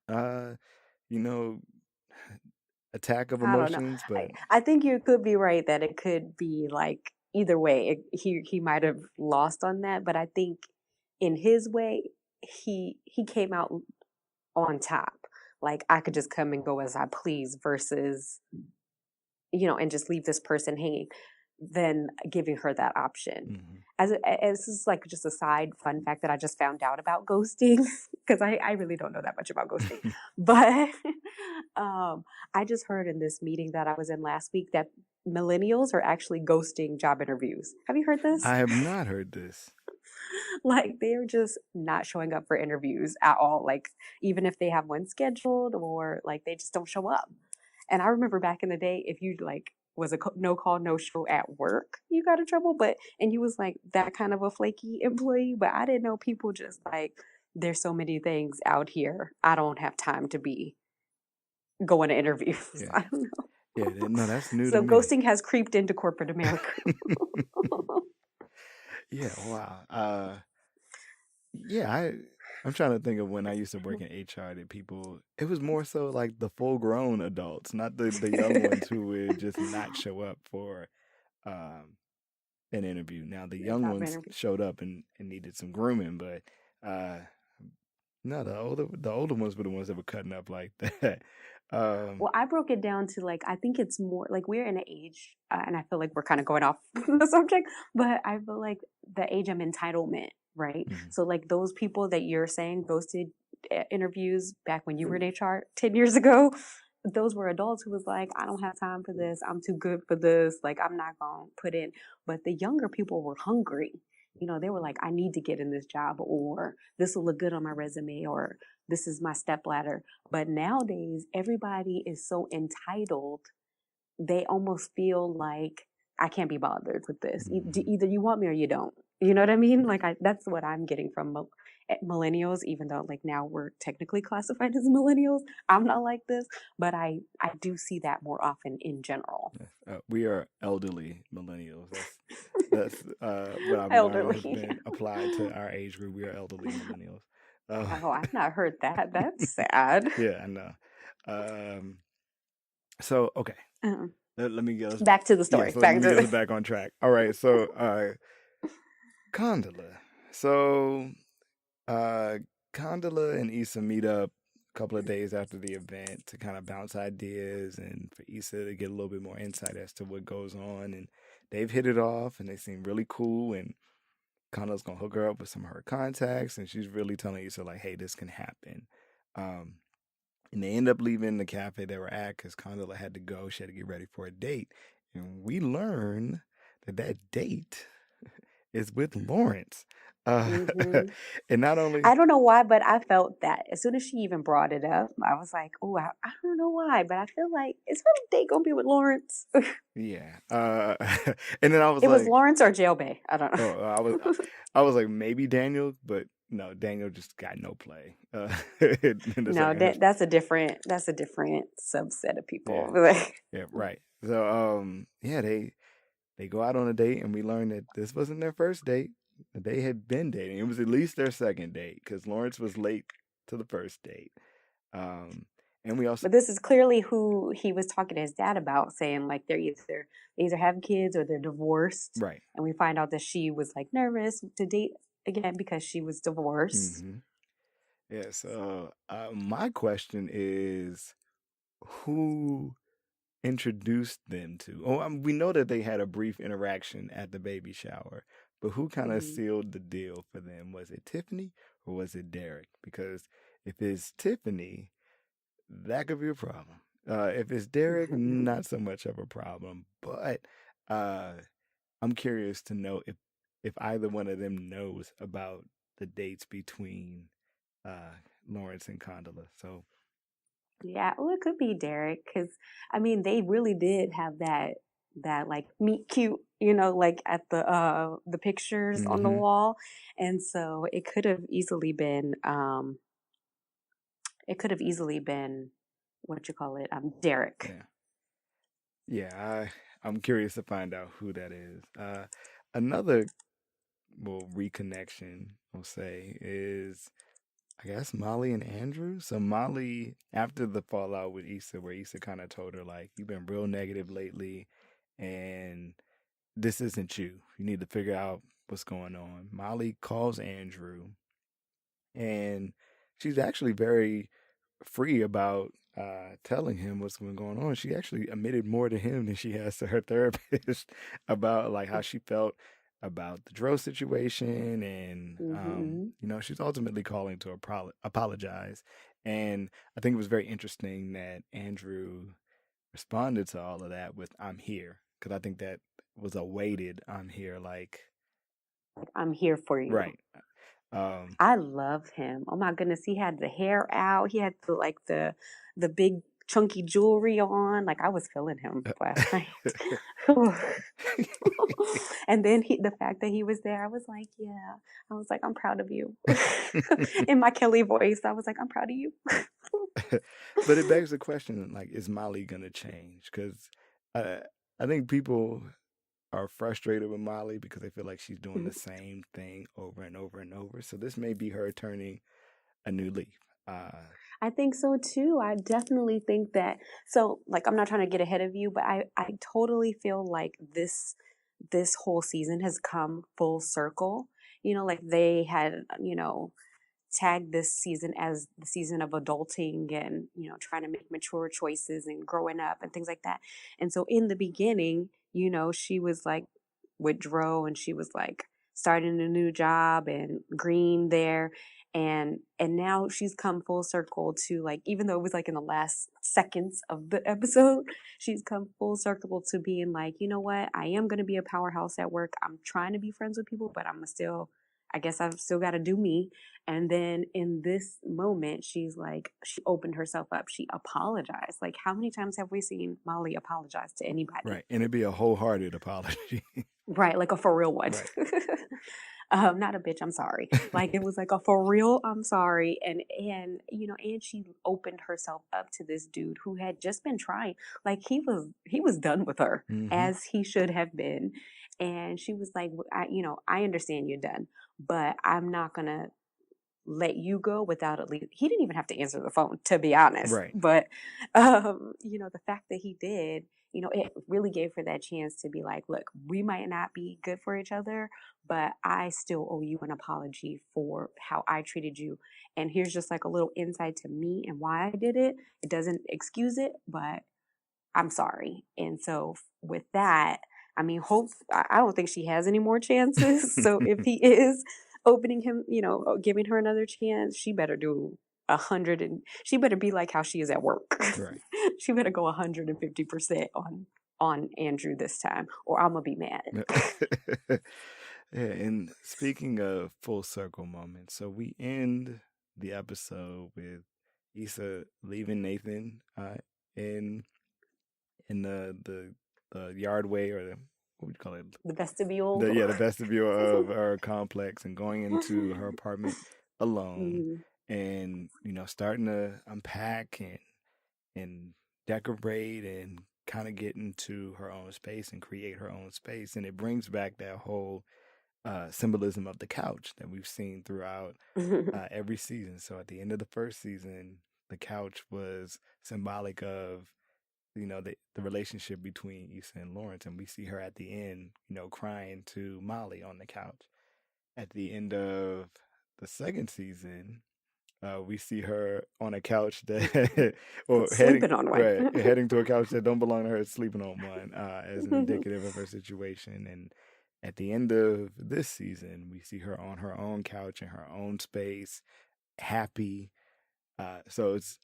Uh, you know, attack of I don't know. emotions, but I think you could be right that it could be like either way. He might have lost on that, but I think in his way, he came out on top. Like, I could just come and go as I please, versus, and just leave this person hanging, than giving her that option. As this is like just a side fun fact that I just found out about ghosting, because I really don't know that much about ghosting. But I just heard in this meeting that I was in last week that millennials are actually ghosting job interviews. Have you heard this? I have not heard this. Like, they're just not showing up for interviews at all. Like, even if they have one scheduled, or like they just don't show up. And I remember back in the day, if you like was a no call, no show at work, you got in trouble. And you was like that kind of a flaky employee. But I didn't know people just like, there's so many things out here. I don't have time to be going to interviews. Yeah. I don't know. Yeah, no, that's new So to me. ghosting has creeped into corporate America. Yeah, wow. Yeah, I'm trying to think of when I used to work in HR that people, it was more so like the full grown adults, not the young ones who would just not show up for an interview. Now the young ones showed up and needed some grooming, but no, the older ones were the ones that were cutting up like that. Well, I broke it down to like, I think it's more like we're in an age, and I feel like we're kind of going off the subject, but I feel like the age of entitlement, right? So like those people that you're saying ghosted interviews back when you were in HR 10 years ago, those were adults who was like, I don't have time for this. I'm too good for this. Like, I'm not going to put in. But the younger people were hungry. They were like, I need to get in this job, or this will look good on my resume, or this is my stepladder. But nowadays, everybody is so entitled. They almost feel like, I can't be bothered with this. Either you want me or you don't. You know what I mean? Like, that's what I'm getting from millennials, even though like now we're technically classified as millennials. I'm not like this, but I do see that more often in general. We are elderly millennials. That's what I've learned has been applied to our age group. We are elderly millennials. Oh, I've not heard that. That's sad. Yeah, I know. So okay, let me get us back to the story. Yeah, so let me get us back on track. All right, so Condola. So Condola and Issa meet up a couple of days after the event to kind of bounce ideas and for Issa to get a little bit more insight as to what goes on. And they've hit it off and they seem really cool. And Condo's gonna hook her up with some of her contacts, and she's really telling Issa like, "Hey, this can happen." Um, and they end up leaving the cafe they were at because Condola had to go. She had to get ready for a date, and we learn that that date is with Lawrence. Uh, Hmm. and not only, I don't know why, but I felt that as soon as she even brought it up, I was like, oh, I don't know why, but I feel like is her date gonna be with Lawrence? yeah. And then I was It was like, Lawrence or Jail Bay. I don't oh, know. I was like maybe Daniel, but no, Daniel just got no play in the No, second half. that's a different subset of Yeah, people. yeah, right. So, yeah, they go out on a date, and we learn that this wasn't their first date. They had been dating. It was at least their second date because Lawrence was late to the first date. Um, and we also But this is clearly who he was talking to his dad about, saying like they either have kids or they're divorced. right. And we find out that she was like nervous to date again because she was divorced. Mm-hmm. Yeah. So my question is, who introduced them to? Oh, we know that they had a brief interaction at the baby shower, but who kind of Hmm. sealed the deal for them? Was it Tiffany or was it Derek? Because if it's Tiffany, that could be a problem. If it's Derek, not so much of a problem. But uh, I'm curious to know if either one of them knows about the dates between Lawrence and Condola. So Yeah, well, it could be Derek because I mean they really did have that like meet cute, like at the pictures on the hmm wall, and so it could have easily been what you call it, Derek. yeah, yeah. I'm curious to find out who that is. Another reconnection, we'll say, is I guess Molly and Andrew. So Molly, after the fallout with Issa, where Issa kind of told her like, "You've been real negative lately, and this isn't you. You need to figure out what's going on." Molly calls Andrew, and she's actually very free about telling him what's been going on. She actually admitted more to him than she has to her therapist about like how she felt about the Dro situation, and Hmm. she's ultimately calling to apologize. And I think it was very interesting that Andrew responded to all of that with "I'm here," because I think that was a weighted "I'm here," like Like I'm here for you. right. Um, I love him. Oh my goodness, he had the hair out. He had the big chunky jewelry on. Like I was feeling him last night. And then the fact that he was there, I was like, yeah. I was like, I'm proud of you. In my Kelly voice, I was like, I'm proud of you. but it begs the question, like, is Molly gonna change? Because uh, I think people are frustrated with Molly because they feel like she's doing the same thing over and over and over. So this may be her turning a new leaf. I think so too. I definitely think that. So, like, I'm not trying to get ahead of you, but I totally feel like this whole season has come full circle. Like they had, tagged this season as the season of adulting and, trying to make mature choices and growing up and things like that. And so in the beginning, she was like with Dro and she was like starting a new job and green there. And now she's come full circle to like, even though it was like in the last seconds of the episode, she's come full circle to being like, you know what, I am going to be a powerhouse at work. I'm trying to be friends with people, but I guess I've still got to do me. And then in this moment, she's like, she opened herself up. She apologized. Like, how many times have we seen Molly apologize to anybody? Right, and it'd be a wholehearted apology. Right, like a for real one. Right. Not a bitch, I'm sorry. Like it was like a for real, I'm sorry. And she opened herself up to this dude who had just been trying. Like he was done with her, hmm as he should have been. And she was like, I understand you're done, but I'm not gonna let you go without at least, he didn't even have to answer the phone, to be honest. Right. But, the fact that he did, it really gave her that chance to be like, look, we might not be good for each other, but I still owe you an apology for how I treated you. And here's just like a little insight to me and why I did it. It doesn't excuse it, but I'm sorry. And so with that, I mean, I don't think she has any more chances. So if he is opening him, giving her another chance, she better do 100, and she better be like how she is at work. Right. She better go 150% on Andrew this time, or I'm gonna be mad. Yeah, and speaking of full circle moments, so we end the episode with Issa leaving Nathan in the yardway, or what would you call it? The vestibule. The vestibule of her complex, and going into her apartment alone, and starting to unpack and decorate and kind of get into her own space and create her own space. And it brings back that whole symbolism of the couch that we've seen throughout every season. So at the end of the first season, the couch was symbolic of the relationship between Issa and Lawrence, and we see her at the end crying to Molly on the couch. At the end of the second season, we see her on a couch that, or sleeping on one, heading to a couch that don't belong to her, sleeping on one, as an indicative of her situation. And at the end of this season, we see her on her own couch in her own space, happy. So it's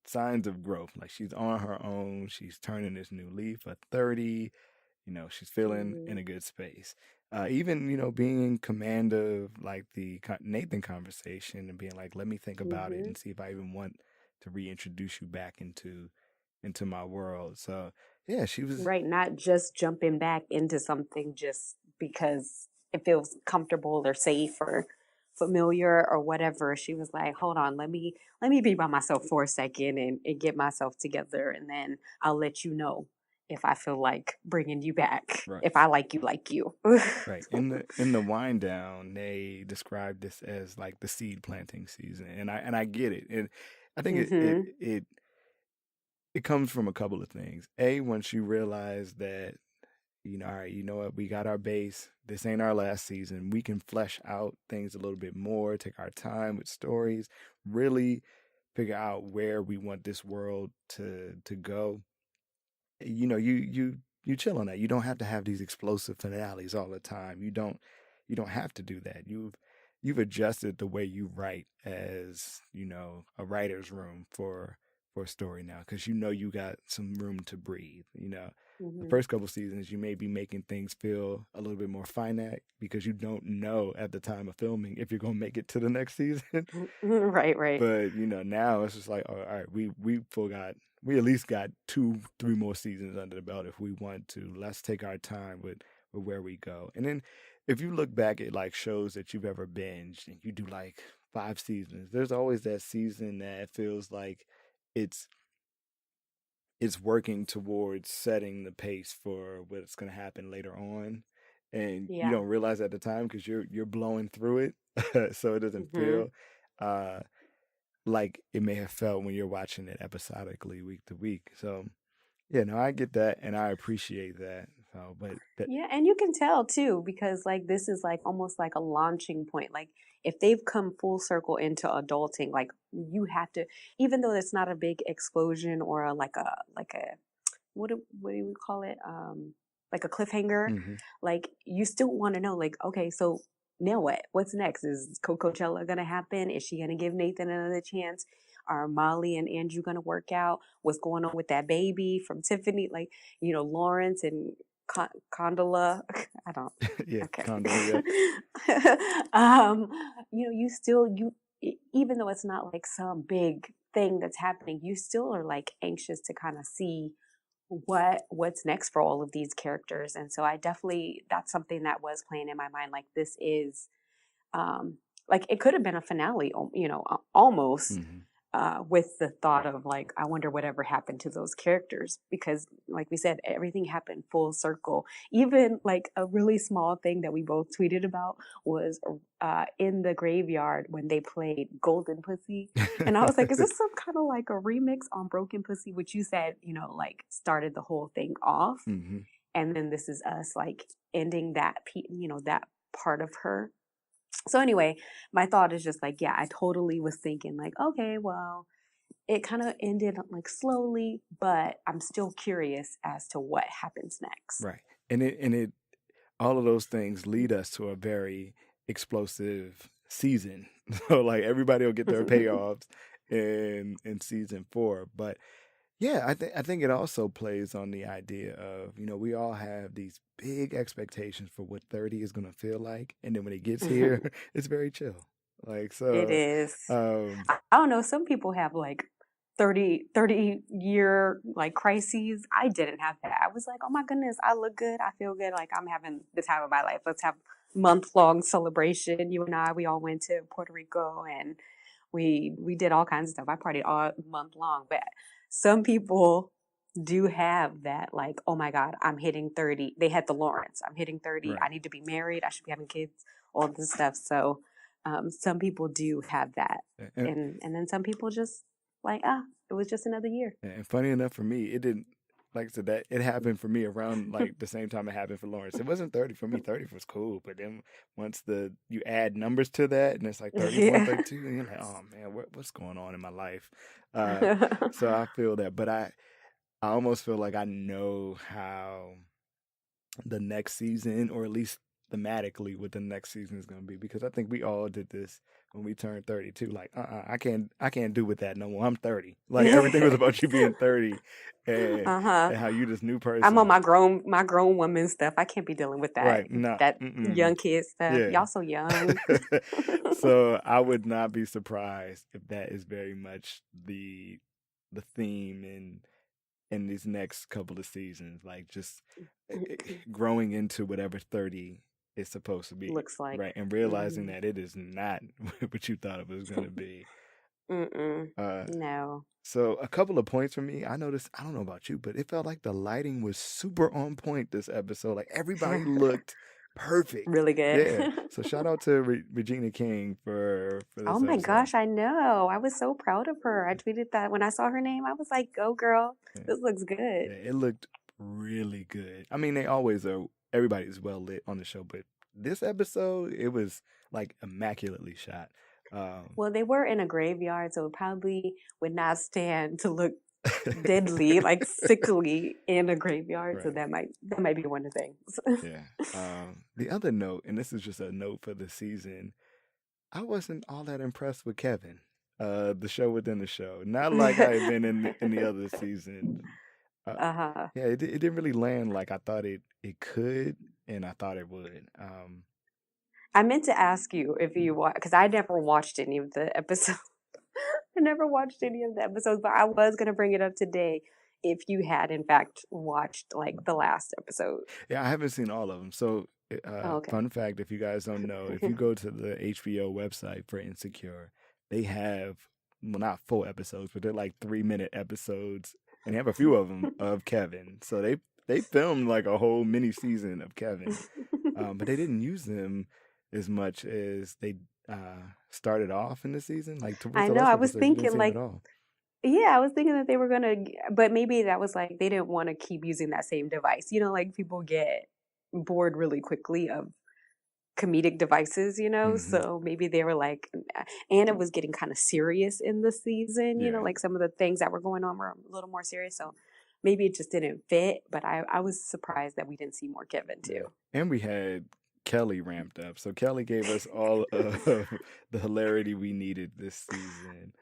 signs of growth. Like, she's on her own. She's turning this new leaf at 30. She's feeling in a good space. Even, being in command of like the Nathan conversation and being like, let me think about it and see if I even want to reintroduce you back into my world. So yeah, she was right. Not just jumping back into something just because it feels comfortable or safe or familiar or whatever. She was like, hold on, let me be by myself for a second and get myself together, and then I'll let you know if I feel like bringing you back. Right. If I like you. Right. In the wind down, they described this as like the seed planting season, and I get it. And I think it comes from a couple of things. Once you realize that, all right, you know what, we got our base. This ain't our last season. We can flesh out things a little bit more, take our time with stories, really figure out where we want this world to go. You chill on that. You don't have to have these explosive finales all the time. You don't have to do that. You've adjusted the way you write as, a writer's room for a story now, because you got some room to breathe. The first couple seasons, you may be making things feel a little bit more finite because you don't know at the time of filming if you're gonna make it to the next season. Right. But now it's just like, oh, all right, we at least got 2-3 more seasons under the belt if we want to. Let's take our time with where we go. And then if you look back at like shows that you've ever binged and you do like 5 seasons, there's always that season that feels like it's working towards setting the pace for what's going to happen later on, and you don't realize at the time because you're blowing through it, so it doesn't feel like it may have felt when you're watching it episodically week to week. So yeah, no, I get that and I appreciate that. So, but yeah, and you can tell too, because like this is like almost like a launching point. Like if they've come full circle into adulting, like you have to, even though it's not a big explosion or like a what do we call it? Like a cliffhanger. Like you still want to know, like, okay, so now what? What's next? Is Coachella gonna happen? Is she gonna give Nathan another chance? Are Molly and Andrew gonna work out? What's going on with that baby from Tiffany? Like, Lawrence and Condola. I don't. yeah, Okay. Condola, yeah. Even though it's not like some big thing that's happening, you still are like anxious to kind of see what's next for all of these characters. And so that's something that was playing in my mind. Like this is, like it could have been a finale, almost. with the thought of like, I wonder whatever happened to those characters, because like we said, everything happened full circle. Even like a really small thing that we both tweeted about was in the graveyard when they played Golden Pussy. And I was like, is this some kind of like a remix on Broken Pussy, which you said, like started the whole thing off. Mm-hmm. And then this is us like ending that, that part of her. So anyway, my thought is just like, yeah, I totally was thinking like, okay, well, it kind of ended like slowly, but I'm still curious as to what happens next. Right. And it all of those things lead us to a very explosive season. So like everybody will get their payoffs in season 4. But yeah, I think it also plays on the idea of, we all have these big expectations for what 30 is going to feel like. And then when it gets here, it's very chill. Like, so. It is. I don't know. Some people have like 30 year like crises. I didn't have that. I was like, oh my goodness, I look good. I feel good. Like I'm having the time of my life. Let's have month-long celebration. You and I, we all went to Puerto Rico and we did all kinds of stuff. I partied all month long, but some people do have that, like, oh my God, I'm hitting 30. They had the Lawrence. I'm hitting 30. Right. I need to be married. I should be having kids, all this stuff. So some people do have that. And then some people just like, it was just another year. And funny enough for me, it didn't, like I said, that it happened for me around like the same time it happened for Lawrence. It wasn't 30 for me. 30 was cool. But then once you add numbers to that and it's like 31, 32, and you're like, oh man, what's going on in my life? So I feel that. But I almost feel like I know how the next season, or at least thematically what the next season is going to be, because I think we all did this when we turned 32. Like, I can't do with that no more. I'm 30. Like everything was about you being 30, and how you this new person. I'm on my grown woman stuff. I can't be dealing with that. Right? No, that young kid stuff. Yeah. Y'all so young. So I would not be surprised if that is very much the theme in these next couple of seasons, like just growing into whatever 30 is supposed to be. Looks like. Right, and realizing that it is not what you thought it was going to be. No. So a couple of points for me. I noticed, I don't know about you, but it felt like the lighting was super on point this episode. Like everybody looked perfect. Really good. Yeah. So shout out to Regina King for this Oh my episode. gosh, I know. I was so proud of her. I tweeted that when I saw her name. I was like, go girl. Yeah. This looks good. Yeah, it looked really good. I mean, they always are. Everybody's well lit on the show, but this episode, it was like immaculately shot. Well, they were in a graveyard, so it probably would not stand to look deadly, like sickly in a graveyard. Right. So that might be one of the things. Yeah. The other note, and this is just a note for the season, I wasn't all that impressed with Kevin. The show within the show, not like I had been in the other season. Yeah, it didn't really land like I thought it could, and I thought it would. I meant to ask you if you watch, because I never watched any of the episodes. I never watched any of the episodes, but I was going to bring it up today if you had, in fact, watched like the last episode. Yeah, I haven't seen all of them. So, okay. Fun fact, if you guys don't know, if you go to the HBO website for Insecure, they have, well, not full episodes, but they're like 3-minute episodes, and they have a few of them of Kevin. So they filmed like a whole mini season of Kevin, but they didn't use them as much as they started off in the season. Like, I know, I was thinking like, yeah, I was thinking that they were gonna, but maybe that was like they didn't want to keep using that same device. Like people get bored really quickly of comedic devices, so maybe they were like, and it was getting kind of serious in the season, like some of the things that were going on were a little more serious, so maybe it just didn't fit. But I was surprised that we didn't see more Kevin too. And we had Kelly ramped up, so Kelly gave us all of the hilarity we needed this season.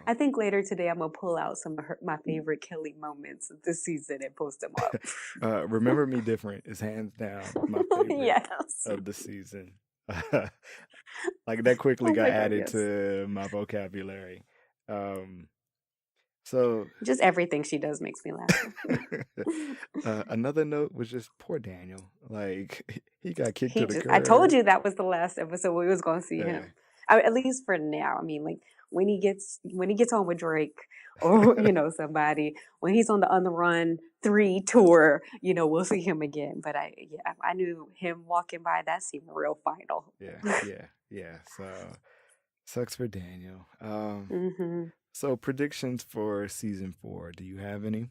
I think later today I'm gonna pull out some of my favorite Kelly moments of this season and post them up. Remember Me Different is hands down my favorite of the season. Like that quickly got added to my vocabulary. So just everything she does makes me laugh. Another note was just poor Daniel. Like he got kicked to the curb. I told you that was the last episode we was going to see him. At least for now. I mean, like when he gets on with Drake or somebody, when he's on the On the Run 3 tour, we'll see him again. But I knew him walking by, that seemed real final. Yeah. So sucks for Daniel. hmm So predictions for season 4. Do you have any?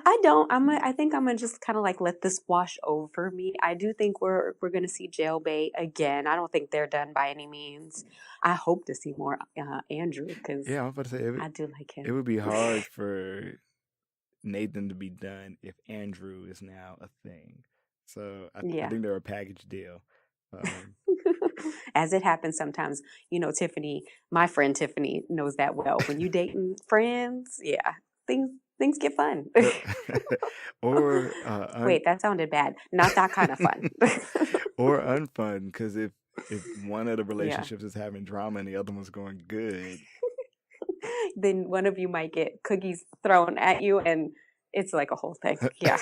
I don't. I think I'm gonna just kind of like let this wash over me. I do think we're gonna see Jailbait again. I don't think they're done by any means. I hope to see more Andrew because Yeah, I was about to say I do like it him. would be hard for Nathan to be done if Andrew is now a thing. So I Yeah. think they're a package deal. Um, As it happens sometimes, Tiffany, my friend Tiffany knows that well. When you dating friends, yeah, things get fun. or Wait, that sounded bad. Not that kind of fun. or unfun, because if one of the Yeah. relationships is having drama and the other one's going good. Then one of you might get cookies thrown at you, and it's like a whole thing. Yeah.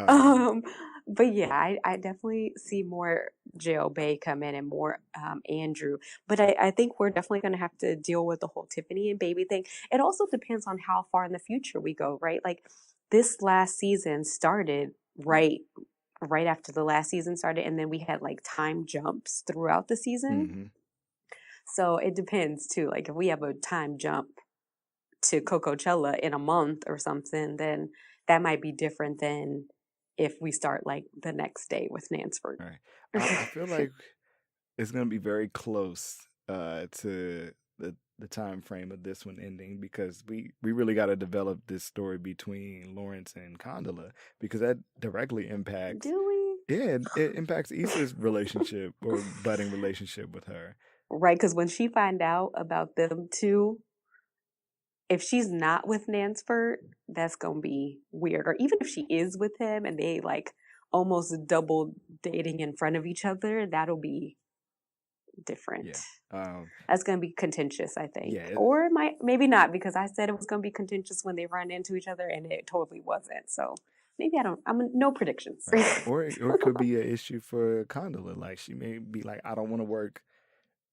um, But yeah, I definitely see more Jail Bay come in and more Andrew. But I think we're definitely going to have to deal with the whole Tiffany and baby thing. It also depends on how far in the future we go, right? Like this last season started right after the last season started, and then we had like time jumps throughout the season. mm-hmm. So it depends too. Like if we have a time jump to Coachella in a month or something, then that might be different than if we start like the next day with Nansford. All right. I feel like it's going to be very close to the time frame of this one ending, because we really got to develop this story between Lawrence and Condola, because that directly impacts. Do we? Yeah, it impacts Issa's relationship or budding relationship with her. Right, because when she find out about them two, if she's not with Nansford, that's gonna be weird. Or even if she is with him and they like almost double dating in front of each other, that'll be different. Yeah. That's gonna be contentious, I think. Yeah. Or it might maybe not, because I said it was gonna be contentious when they run into each other and it totally wasn't. So maybe I'm no predictions. Right. Or it could be an issue for Condola. Like she may be like, I don't want to work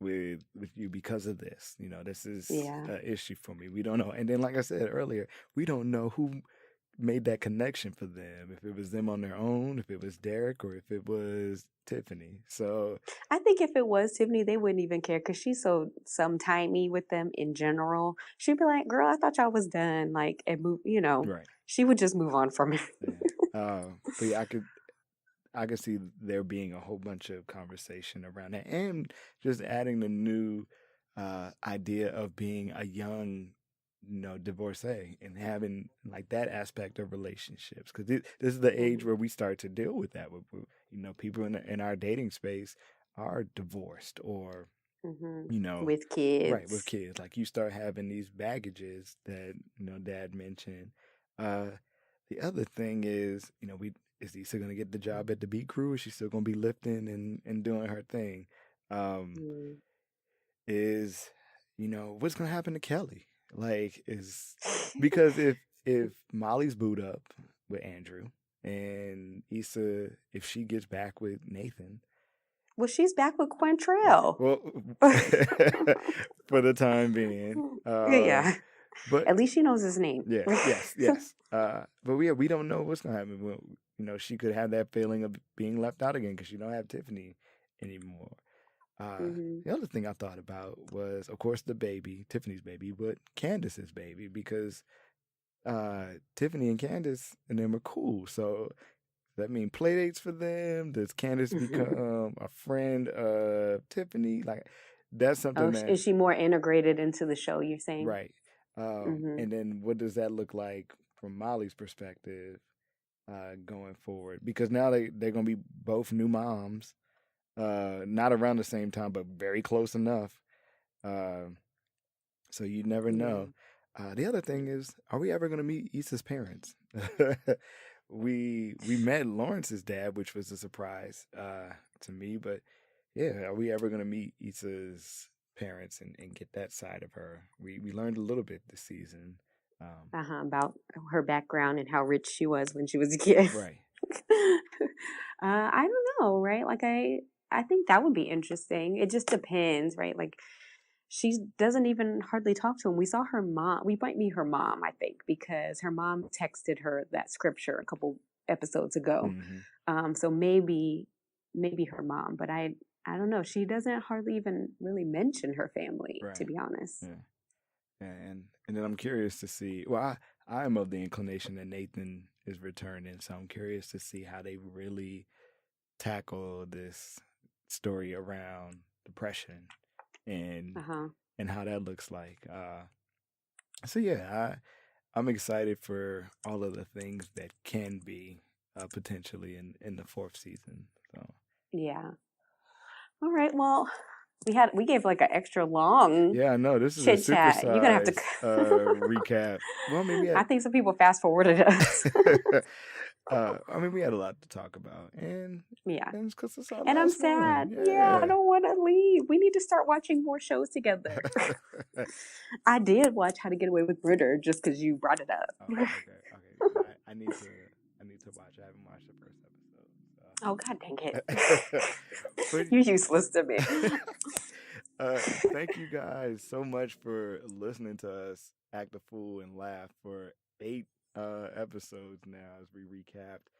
with you because of this. This is Yeah. an issue for me. We don't know. And then, like I said earlier, we don't know who made that connection for them. If it was them on their own, if it was Derek, or if it was Tiffany. So I think if it was Tiffany, they wouldn't even care because she's so sometimey with them in general. She'd be like, "Girl, I thought y'all was done." Like, and move. right. She would just move on from it. Yeah. But yeah, I could see there being a whole bunch of conversation around that, and just adding the new idea of being a young, divorcee, and having like that aspect of relationships, because this is the age where we start to deal with that. With people in our dating space are divorced, or with kids, right, with kids. Like you start having these baggages that Dad mentioned. The other thing is, is Issa gonna get the job at the Beat Crew? Or is she still gonna be lifting and doing her thing? Is what's gonna happen to Kelly? Like, is because if Molly's booed up with Andrew, and Issa, if she gets back with Nathan, well, she's back with Quantrell. Well, for the time being, yeah. But at least she knows his name. Yeah. Yes. But we don't know what's gonna happen. Well, she could have that feeling of being left out again because she don't have Tiffany anymore. The other thing I thought about was, of course, the baby, Tiffany's baby, but Candace's baby, because Tiffany and Candace and them are cool. So does that mean play dates for them? Does Candace become a friend of Tiffany? Like, that's something that... Is she more integrated into the show, you're saying? Right. And then what does that look like from Molly's perspective going forward? Because now they're going to be both new moms, not around the same time, but very close enough. So you never know. The other thing is, are we ever going to meet Issa's parents? We met Lawrence's dad, which was a surprise to me. But yeah, are we ever going to meet Issa's parents and get that side of her? We learned a little bit this season. About her background and how rich she was when she was a kid. Right. I don't know, right? Like I think that would be interesting. It just depends, right? Like she doesn't even hardly talk to him. We saw her mom. We might meet her mom, I think, because her mom texted her that scripture a couple episodes ago. So maybe her mom, but I don't know. She doesn't hardly even really mention her family, to be honest. And then I'm curious to see. Well, I am of the inclination that Nathan is returning, so I'm curious to see how they really tackle this story around depression and how that looks like. So yeah, I'm excited for all of the things that can be potentially in the fourth season. So yeah. All right. Well, we gave like an extra long this is chit a super chat. You're gonna have to recap. Well, maybe I think some people fast forwarded us. I mean, we had a lot to talk about, and it's 'cause it's our and I'm last sad. one. Yeah, I don't want to leave. We need to start watching more shows together. I did watch How to Get Away with Murder just because you brought it up. Okay. I need to watch. I haven't watched the first episode. So. Oh God dang it! You're useless to me. Thank you guys so much for listening to us act a fool and laugh for 8 episodes now as we recapped.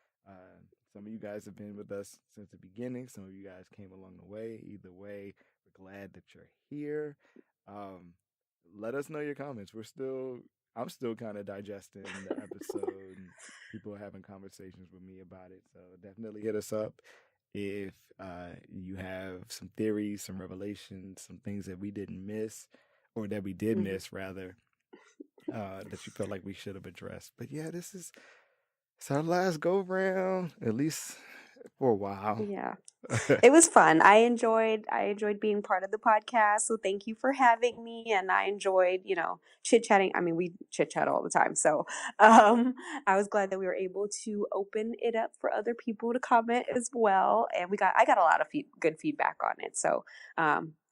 Some of you guys have been with us since the beginning. Some of you guys came along the way. Either way, we're glad that you're here. Let us know your comments. I'm still kind of digesting the episode, and people are having conversations with me about it. So definitely hit us up if you have some theories, some revelations, some things that we didn't miss, or that we did miss rather, that you felt like we should have addressed. But yeah, it's our last go round, at least for a while. Yeah. It was fun. I enjoyed being part of the podcast. So thank you for having me. And I enjoyed, chit-chatting. I mean, we chit-chat all the time. So I was glad that we were able to open it up for other people to comment as well. And I got a lot of good feedback on it. So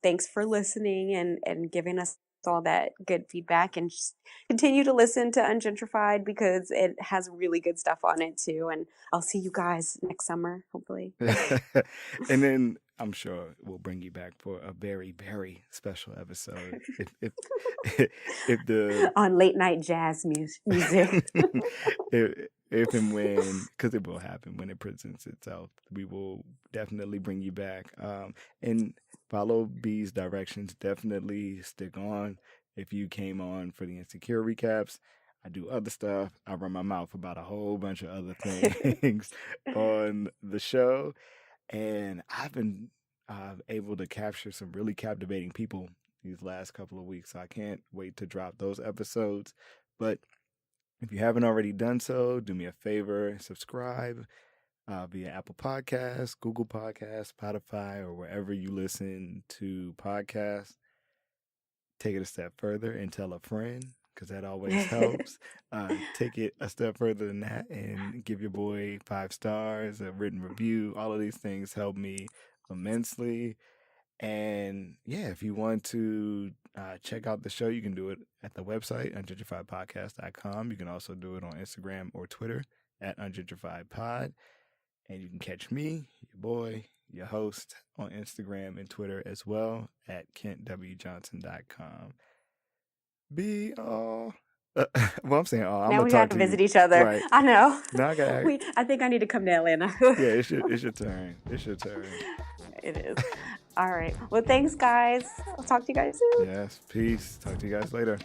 thanks for listening and giving us all that good feedback, and just continue to listen to Ungentrified because it has really good stuff on it too. And I'll see you guys next summer, hopefully. And then I'm sure we'll bring you back for a very, very special episode. if the on late night jazz music. if and when, because it will happen when it presents itself, we will definitely bring you back. And follow B's directions. Definitely stick on. If you came on for the Insecure recaps, I do other stuff. I run my mouth about a whole bunch of other things on the show. And I've been able to capture some really captivating people these last couple of weeks. So I can't wait to drop those episodes. But if you haven't already done so, do me a favor, subscribe via Apple Podcasts, Google Podcasts, Spotify, or wherever you listen to podcasts. Take it a step further and tell a friend, because that always helps. Take it a step further than that and give your boy 5 stars, a written review. All of these things help me immensely. And yeah, if you want to check out the show, you can do it at the website, ungentrifiedpodcast.com. You can also do it on Instagram or Twitter at ungentrifiedpod. And you can catch me, your boy, your host, on Instagram and Twitter as well at kentwjohnson.com. Be all. Well, I'm saying all. Now we got to visit each other. Right. I know. Now I think I need to come to Atlanta. Yeah, it's your turn. It's your turn. It is. All right. Well, thanks, guys. I'll talk to you guys soon. Yes. Peace. Talk to you guys later.